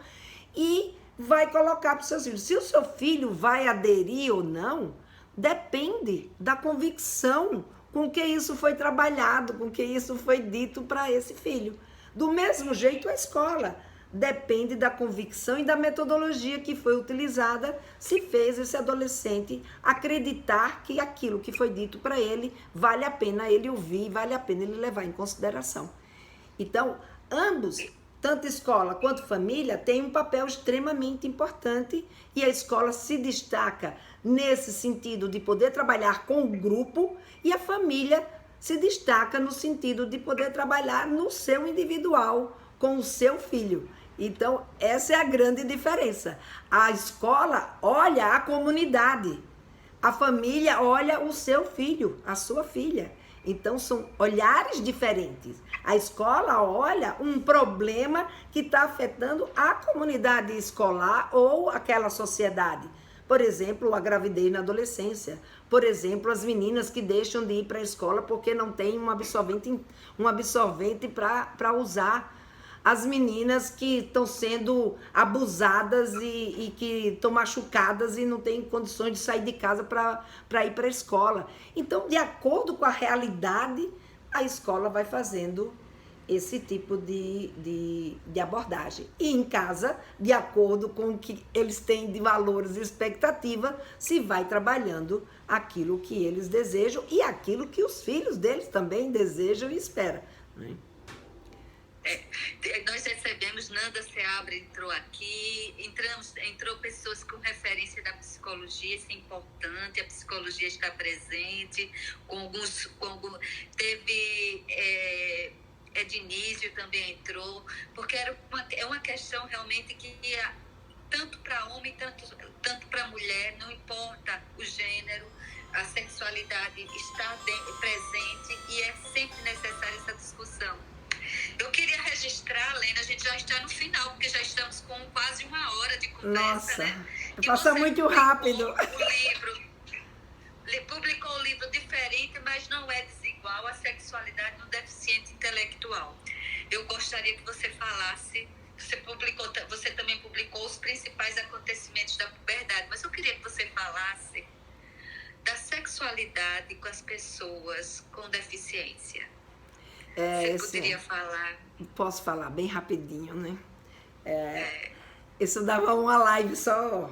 e vai colocar para os seus filhos. Se o seu filho vai aderir ou não, depende da convicção com que isso foi trabalhado, com que isso foi dito para esse filho. Do mesmo jeito, a escola depende da convicção e da metodologia que foi utilizada, se fez esse adolescente acreditar que aquilo que foi dito para ele vale a pena ele ouvir, vale a pena ele levar em consideração. Então, ambos, tanto escola quanto família, têm um papel extremamente importante e a escola se destaca nesse sentido de poder trabalhar com o grupo e a família se destaca no sentido de poder trabalhar no seu individual, com o seu filho. Então, essa é a grande diferença. A escola olha a comunidade, a família olha o seu filho, a sua filha. Então, são olhares diferentes. A escola olha um problema que está afetando a comunidade escolar ou aquela sociedade. Por exemplo, a gravidez na adolescência. Por exemplo, as meninas que deixam de ir para a escola porque não tem um absorvente para usar. As meninas que estão sendo abusadas e que estão machucadas e não têm condições de sair de casa para ir para a escola. Então, de acordo com a realidade, a escola vai fazendo esse tipo de abordagem. E em casa, de acordo com o que eles têm de valores e expectativa, se vai trabalhando aquilo que eles desejam e aquilo que os filhos deles também desejam e esperam, né? Nós recebemos, Nanda Seabra entrou aqui, entrou pessoas com referência da psicologia, isso é importante, a psicologia está presente, teve Ednísio também entrou, porque é uma questão realmente que tanto para homem, tanto para mulher, não importa o gênero, a sexualidade está presente e é sempre necessária essa discussão. Eu queria registrar, Lena, a gente já está no final, porque já estamos com quase 1 hora de conversa, Nossa, né? passa muito rápido. O livro. Ele publicou um livro diferente, mas não é desigual à sexualidade no deficiente intelectual. Eu gostaria que você falasse, você também publicou os principais acontecimentos da puberdade, mas eu queria que você falasse da sexualidade com as pessoas com deficiência. Você poderia falar? Posso falar bem rapidinho, né? Isso dava uma live só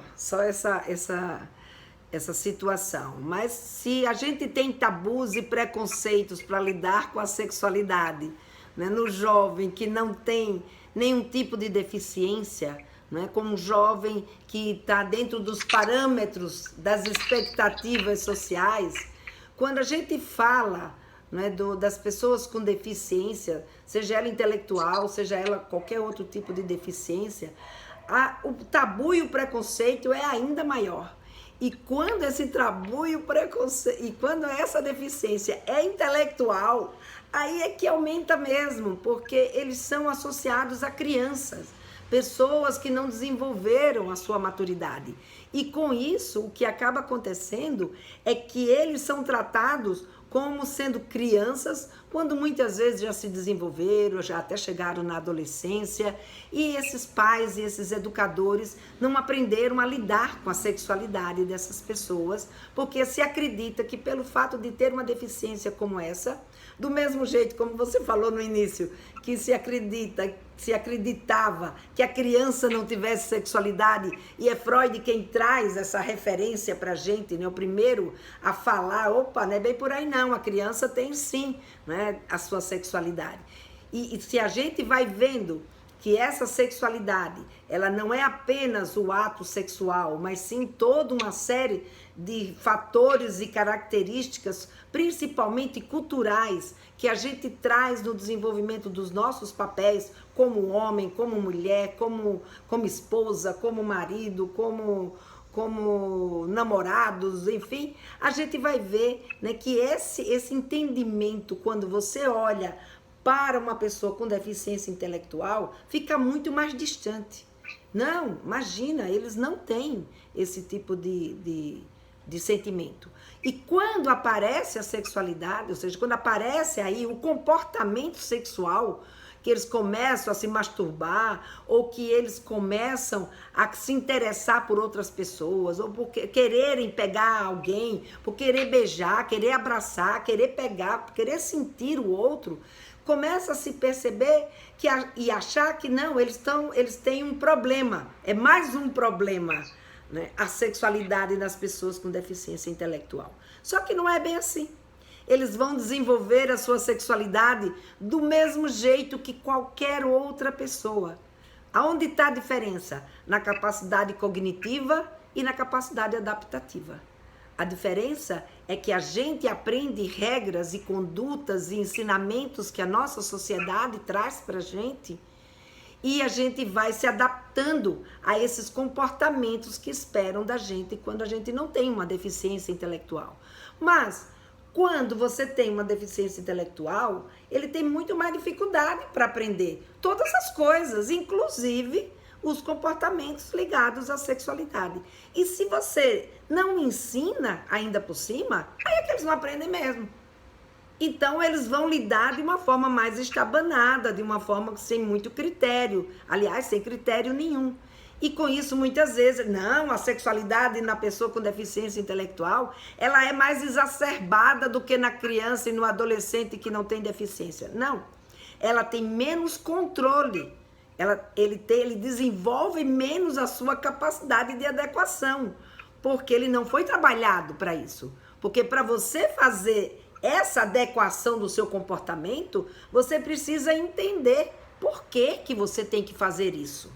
essa situação. Mas se a gente tem tabus e preconceitos para lidar com a sexualidade, né, no jovem que não tem nenhum tipo de deficiência, né, como um jovem que está dentro dos parâmetros das expectativas sociais, quando a gente fala, né, das pessoas com deficiência, seja ela intelectual, seja ela qualquer outro tipo de deficiência, o tabu e o preconceito é ainda maior. E quando esse tabu e o preconceito, e quando essa deficiência é intelectual, aí é que aumenta mesmo, porque eles são associados a crianças, pessoas que não desenvolveram a sua maturidade. E com isso, o que acaba acontecendo é que eles são tratados como sendo crianças, quando muitas vezes já se desenvolveram, já até chegaram na adolescência, e esses pais e esses educadores não aprenderam a lidar com a sexualidade dessas pessoas, porque se acredita que pelo fato de ter uma deficiência como essa, do mesmo jeito como você falou no início, que se acreditava que a criança não tivesse sexualidade, e é Freud quem traz essa referência pra gente, né? O primeiro a falar, opa, não é bem por aí não, a criança tem sim, né, a sua sexualidade. E se a gente vai vendo que essa sexualidade, ela não é apenas o ato sexual, mas sim toda uma série de fatores e características, principalmente culturais, que a gente traz no desenvolvimento dos nossos papéis como homem, como mulher, como esposa, como marido, como namorados, enfim, a gente vai ver, né, que esse entendimento, quando você olha para uma pessoa com deficiência intelectual, fica muito mais distante. Não, imagina, eles não têm esse tipo de sentimento. E quando aparece a sexualidade, ou seja, quando aparece aí o comportamento sexual, que eles começam a se masturbar, ou que eles começam a se interessar por outras pessoas, ou por quererem pegar alguém, por querer beijar, querer abraçar, querer pegar, querer sentir o outro, começa a se perceber e achar que não, eles têm um problema, é mais um problema, né, a sexualidade das pessoas com deficiência intelectual. Só que não é bem assim. Eles vão desenvolver a sua sexualidade do mesmo jeito que qualquer outra pessoa. Aonde está a diferença? Na capacidade cognitiva e na capacidade adaptativa. A diferença é que a gente aprende regras e condutas e ensinamentos que a nossa sociedade traz para a gente, e a gente vai se adaptando a esses comportamentos que esperam da gente quando a gente não tem uma deficiência intelectual. Mas quando você tem uma deficiência intelectual, ele tem muito mais dificuldade para aprender todas as coisas, inclusive os comportamentos ligados à sexualidade. E se você não ensina ainda por cima, aí é que eles não aprendem mesmo. Então, eles vão lidar de uma forma mais estabanada, de uma forma sem muito critério. Aliás, sem critério nenhum. E com isso, muitas vezes, não, a sexualidade na pessoa com deficiência intelectual, ela é mais exacerbada do que na criança e no adolescente que não tem deficiência. Não, ela tem menos controle. Ele desenvolve menos a sua capacidade de adequação, porque ele não foi trabalhado para isso. Porque para você fazer essa adequação do seu comportamento, você precisa entender por que você tem que fazer isso.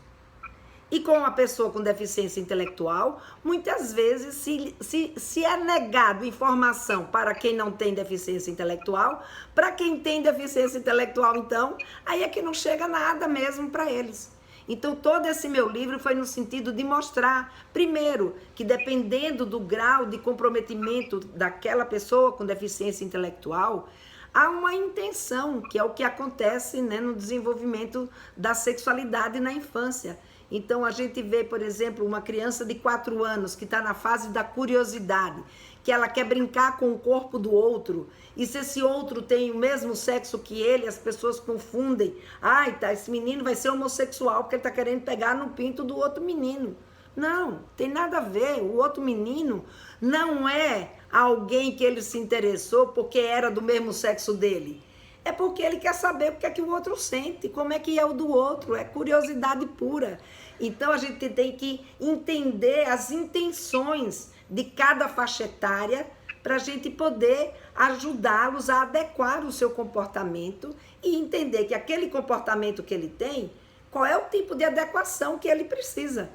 E com a pessoa com deficiência intelectual, muitas vezes se é negado informação para quem não tem deficiência intelectual, para quem tem deficiência intelectual, então, aí é que não chega nada mesmo para eles. Então, todo esse meu livro foi no sentido de mostrar, primeiro, que dependendo do grau de comprometimento daquela pessoa com deficiência intelectual, há uma intenção, que é o que acontece, né, no desenvolvimento da sexualidade na infância. Então, a gente vê, por exemplo, uma criança de 4 anos que está na fase da curiosidade, que ela quer brincar com o corpo do outro, e se esse outro tem o mesmo sexo que ele, as pessoas confundem. Ai, tá, esse menino vai ser homossexual porque ele está querendo pegar no pinto do outro menino. Não, tem nada a ver. O outro menino não é alguém que ele se interessou porque era do mesmo sexo dele. É porque ele quer saber o que é que o outro sente, como é que é o do outro, é curiosidade pura. Então a gente tem que entender as intenções de cada faixa etária para a gente poder ajudá-los a adequar o seu comportamento e entender que aquele comportamento que ele tem, qual é o tipo de adequação que ele precisa.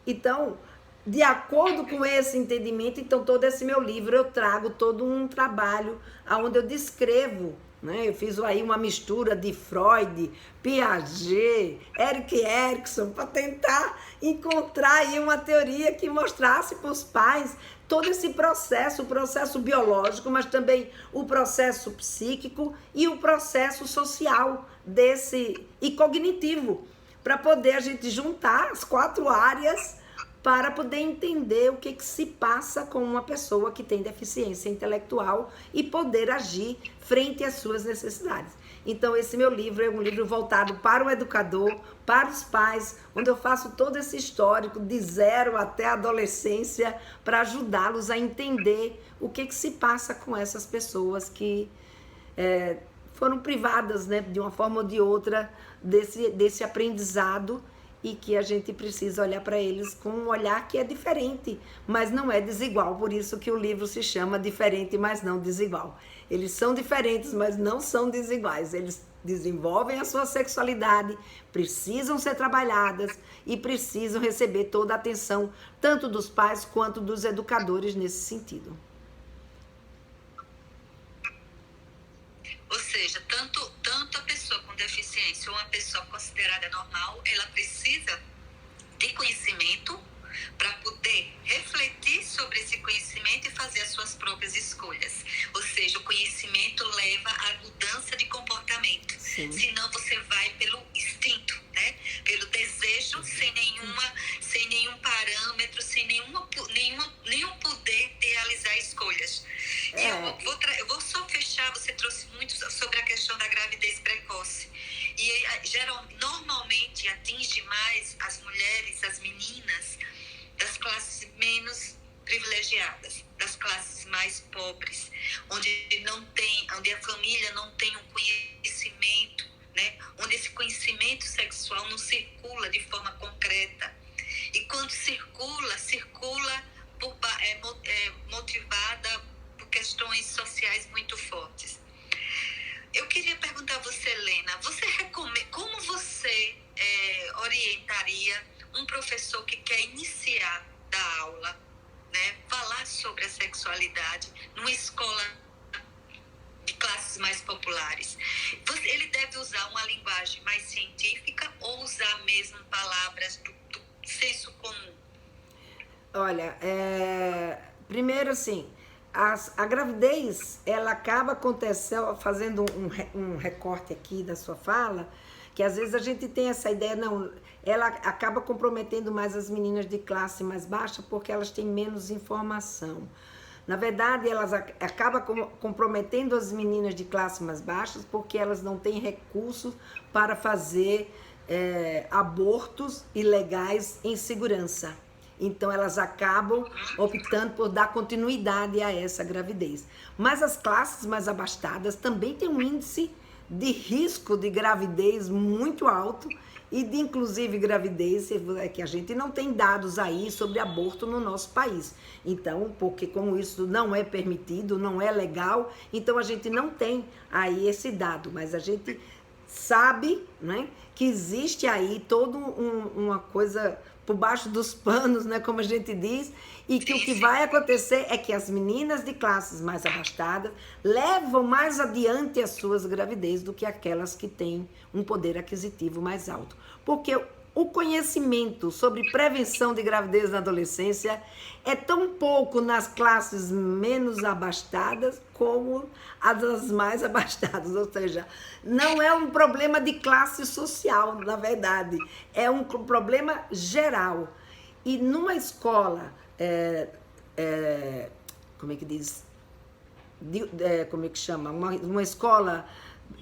Então, de acordo com esse entendimento, então todo esse meu livro eu trago todo um trabalho onde eu descrevo, né? Eu fiz aí uma mistura de Freud, Piaget, Erik Erikson, para tentar encontrar aí uma teoria que mostrasse para os pais todo esse processo, o processo biológico, mas também o processo psíquico e o processo social e cognitivo, para poder a gente juntar as 4 áreas para poder entender o que se passa com uma pessoa que tem deficiência intelectual e poder agir frente às suas necessidades. Então, esse meu livro é um livro voltado para o educador, para os pais, onde eu faço todo esse histórico de 0 até a adolescência para ajudá-los a entender o que se passa com essas pessoas que foram privadas, né, de uma forma ou de outra desse aprendizado, e que a gente precisa olhar para eles com um olhar que é diferente, mas não é desigual. Por isso que o livro se chama Diferente, mas não Desigual. Eles são diferentes, mas não são desiguais. Eles desenvolvem a sua sexualidade, precisam ser trabalhadas e precisam receber toda a atenção, tanto dos pais quanto dos educadores nesse sentido. Ou seja, tanto a pessoa com deficiência ou uma pessoa considerada normal, ela precisa de conhecimento para poder refletir sobre esse conhecimento e fazer as suas próprias escolhas. Ou seja, o conhecimento leva à mudança de comportamento. Sim. Senão você vai pelo instinto, né? Pelo desejo, sem nenhum parâmetro, sem nenhum poder de realizar escolhas. Eu vou só fechar, você trouxe muito sobre a questão da gravidez precoce. E normalmente atinge mais as mulheres, as meninas, das classes menos privilegiadas, das classes mais pobres, onde a família não tem um conhecimento, né? Onde esse conhecimento sexual não circula de forma concreta. E quando circula motivada por questões sociais muito fortes. Eu queria perguntar a você, Helena, como você orientaria um professor que quer iniciar da aula, né, falar sobre a sexualidade numa escola de classes mais populares? Ele deve usar uma linguagem mais científica ou usar mesmo palavras do senso comum? Olha, primeiro assim, a gravidez, ela acaba acontecendo, fazendo um recorte aqui da sua fala, que às vezes a gente tem essa ideia, não, ela acaba comprometendo mais as meninas de classe mais baixa porque elas têm menos informação. Na verdade, elas acabam comprometendo as meninas de classe mais baixas porque elas não têm recursos para fazer abortos ilegais em segurança. Então, elas acabam optando por dar continuidade a essa gravidez. Mas as classes mais abastadas também têm um índice de risco de gravidez muito alto e de, inclusive, gravidez, que a gente não tem dados aí sobre aborto no nosso país. Então, porque como isso não é permitido, não é legal, então a gente não tem aí esse dado. Mas a gente sabe, né, que existe aí toda uma coisa por baixo dos panos, né, como a gente diz, e que o que vai acontecer é que as meninas de classes mais abastadas levam mais adiante as suas gravidez do que aquelas que têm um poder aquisitivo mais alto. Porque o conhecimento sobre prevenção de gravidez na adolescência é tão pouco nas classes menos abastadas como as das mais abastadas, ou seja, não é um problema de classe social, na verdade, é um problema geral. E numa escola, como é que diz? Como é que chama? Uma escola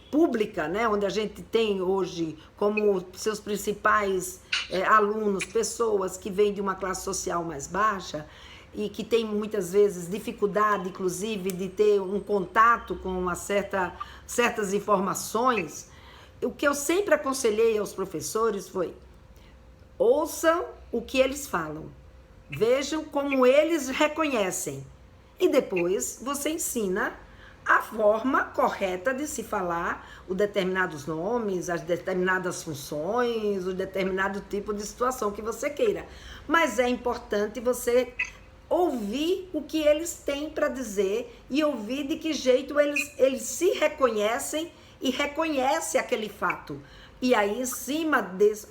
pública, né, onde a gente tem hoje como seus principais alunos, pessoas que vêm de uma classe social mais baixa e que tem muitas vezes dificuldade, inclusive, de ter um contato com certas informações, o que eu sempre aconselhei aos professores foi: ouçam o que eles falam, vejam como eles reconhecem e depois você ensina a forma correta de se falar os determinados nomes, as determinadas funções, o determinado tipo de situação que você queira. Mas é importante você ouvir o que eles têm para dizer e ouvir de que jeito eles se reconhecem e reconhecem aquele fato. E aí, em cima desse...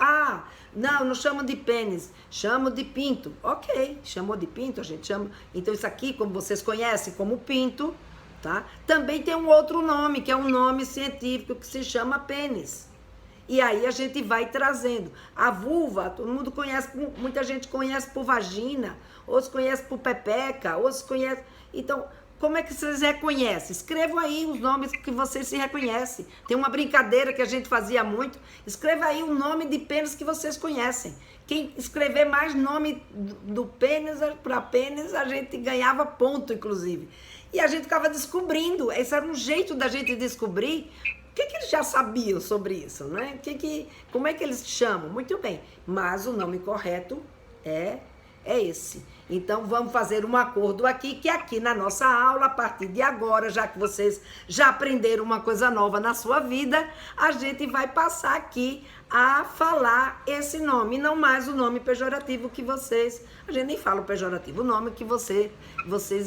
não chamo de pênis, chamo de pinto. Ok, chamou de pinto, a gente chama... Então, isso aqui, como vocês conhecem como pinto... Tá? Também tem um outro nome, que é um nome científico, que se chama pênis. E aí a gente vai trazendo. A vulva, todo mundo conhece, muita gente conhece por vagina, outros conhece por pepeca, outros conhece... Então, como é que vocês reconhecem? Escrevam aí os nomes que vocês se reconhecem. Tem uma brincadeira que a gente fazia muito. Escreva aí o nome de pênis que vocês conhecem. Quem escrever mais nome do pênis para pênis, a gente ganhava ponto, inclusive. E a gente ficava descobrindo, esse era um jeito da gente descobrir o que eles já sabiam sobre isso, né? Como é que eles chamam? Muito bem, mas o nome correto é esse. Então, vamos fazer um acordo aqui, que aqui na nossa aula, a partir de agora, já que vocês já aprenderam uma coisa nova na sua vida, a gente vai passar aqui a falar esse nome, não mais o nome pejorativo que a gente nem fala o pejorativo, o nome que vocês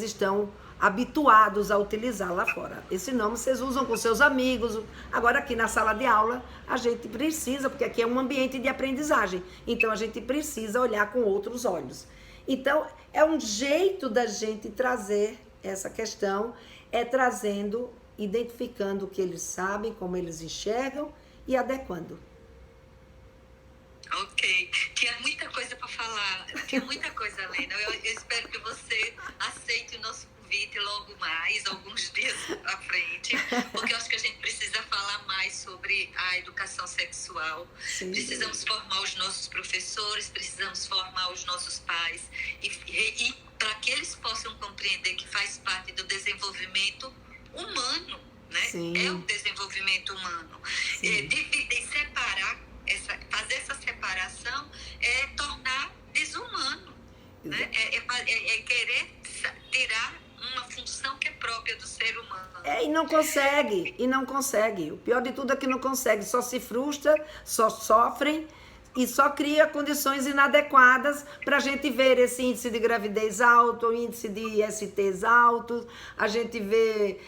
estão habituados a utilizar lá fora. Esse nome vocês usam com seus amigos. Agora aqui na sala de aula a gente precisa, porque aqui é um ambiente de aprendizagem, então a gente precisa olhar com outros olhos. Então é um jeito da gente trazer essa questão, identificando o que eles sabem, como eles enxergam e adequando. Ok, tinha muita coisa para falar, tinha muita coisa, Lena. Eu espero que você aceite o nosso convite logo mais, alguns dias à frente, porque eu acho que a gente precisa falar mais sobre a educação sexual. Sim. Precisamos formar os nossos professores, precisamos formar os nossos pais e para que eles possam compreender que faz parte do desenvolvimento humano, né? Sim. É o desenvolvimento humano. De separar, fazer essa separação é tornar desumano, né? É querer tirar uma função que é própria do ser humano. E não consegue. O pior de tudo é que não consegue. Só se frustra, só sofrem e só cria condições inadequadas para a gente ver esse índice de gravidez alto, o índice de STs altos, a gente vê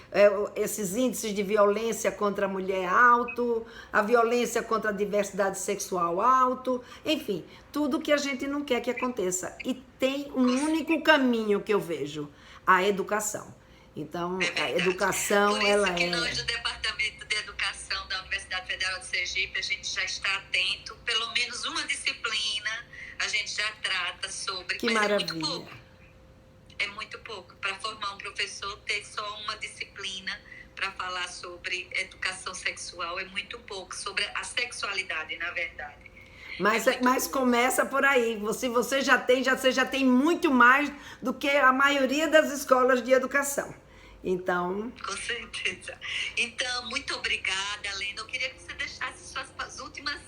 esses índices de violência contra a mulher alto, a violência contra a diversidade sexual alto, enfim, tudo que a gente não quer que aconteça. E tem um único caminho que eu vejo: a educação. Então, a educação, por isso que nós do Departamento de Educação da Universidade Federal de Sergipe, a gente já está atento, pelo menos uma disciplina a gente já trata sobre. Que maravilha. É muito pouco. Para formar um professor, ter só uma disciplina para falar sobre educação sexual é muito pouco, sobre a sexualidade, na verdade. Mas começa por aí. Você já tem muito mais do que a maioria das escolas de educação. Então... Com certeza. Então, muito obrigada, Lena. Eu queria que você deixasse suas últimas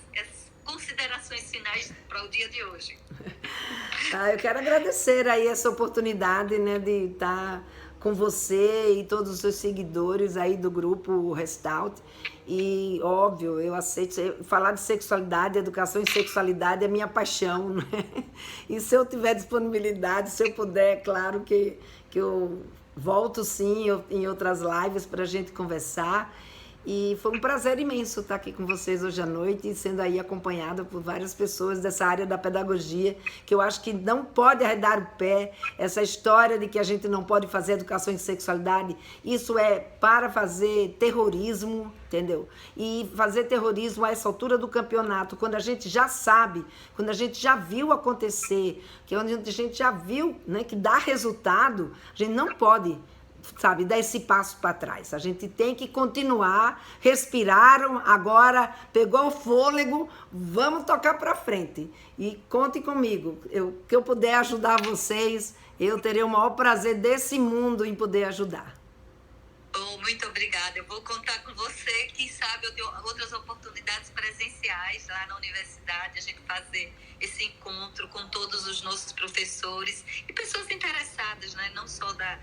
considerações finais para o dia de hoje. Eu quero agradecer aí essa oportunidade, né, de estar com você e todos os seus seguidores aí do grupo Restart. E, óbvio, eu aceito falar de sexualidade, educação e sexualidade é minha paixão, né? E se eu tiver disponibilidade, se eu puder, é claro que eu volto sim em outras lives para a gente conversar. E foi um prazer imenso estar aqui com vocês hoje à noite e sendo aí acompanhada por várias pessoas dessa área da pedagogia, que eu acho que não pode arredar o pé. Essa história de que a gente não pode fazer educação em sexualidade, isso é para fazer terrorismo, entendeu? E fazer terrorismo a essa altura do campeonato, quando a gente já sabe, quando a gente já viu acontecer, que onde a gente já viu, né, que dá resultado, a gente não pode, sabe, dar esse passo para trás. A gente tem que continuar, respiraram, agora pegou o fôlego, vamos tocar para frente. E conte comigo, que eu puder ajudar vocês, eu terei o maior prazer desse mundo em poder ajudar. Oh, muito obrigada. Eu vou contar com você. Quem sabe eu tenho outras oportunidades presenciais lá na universidade, a gente fazer esse encontro com todos os nossos professores e pessoas interessadas, né? Não só da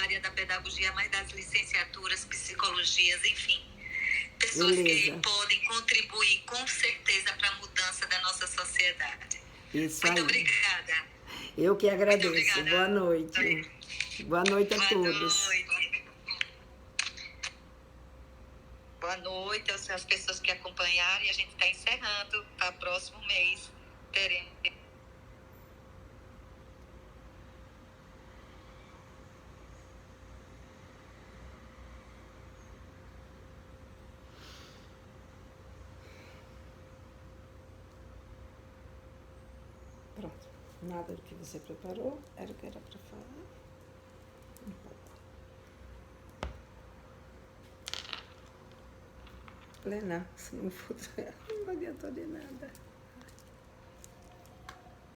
área da pedagogia, mas das licenciaturas, psicologias, enfim. Pessoas que podem contribuir com certeza para a mudança da nossa sociedade. Isso muito aí. Obrigada. Eu que agradeço. Boa noite. Boa noite a todos. Boa noite às pessoas que acompanharam e a gente está encerrando para o próximo mês. Teremos. Pronto. Nada do que você preparou era o que era para falar. Um pouco. Lena, se não for, não adiantou de nada.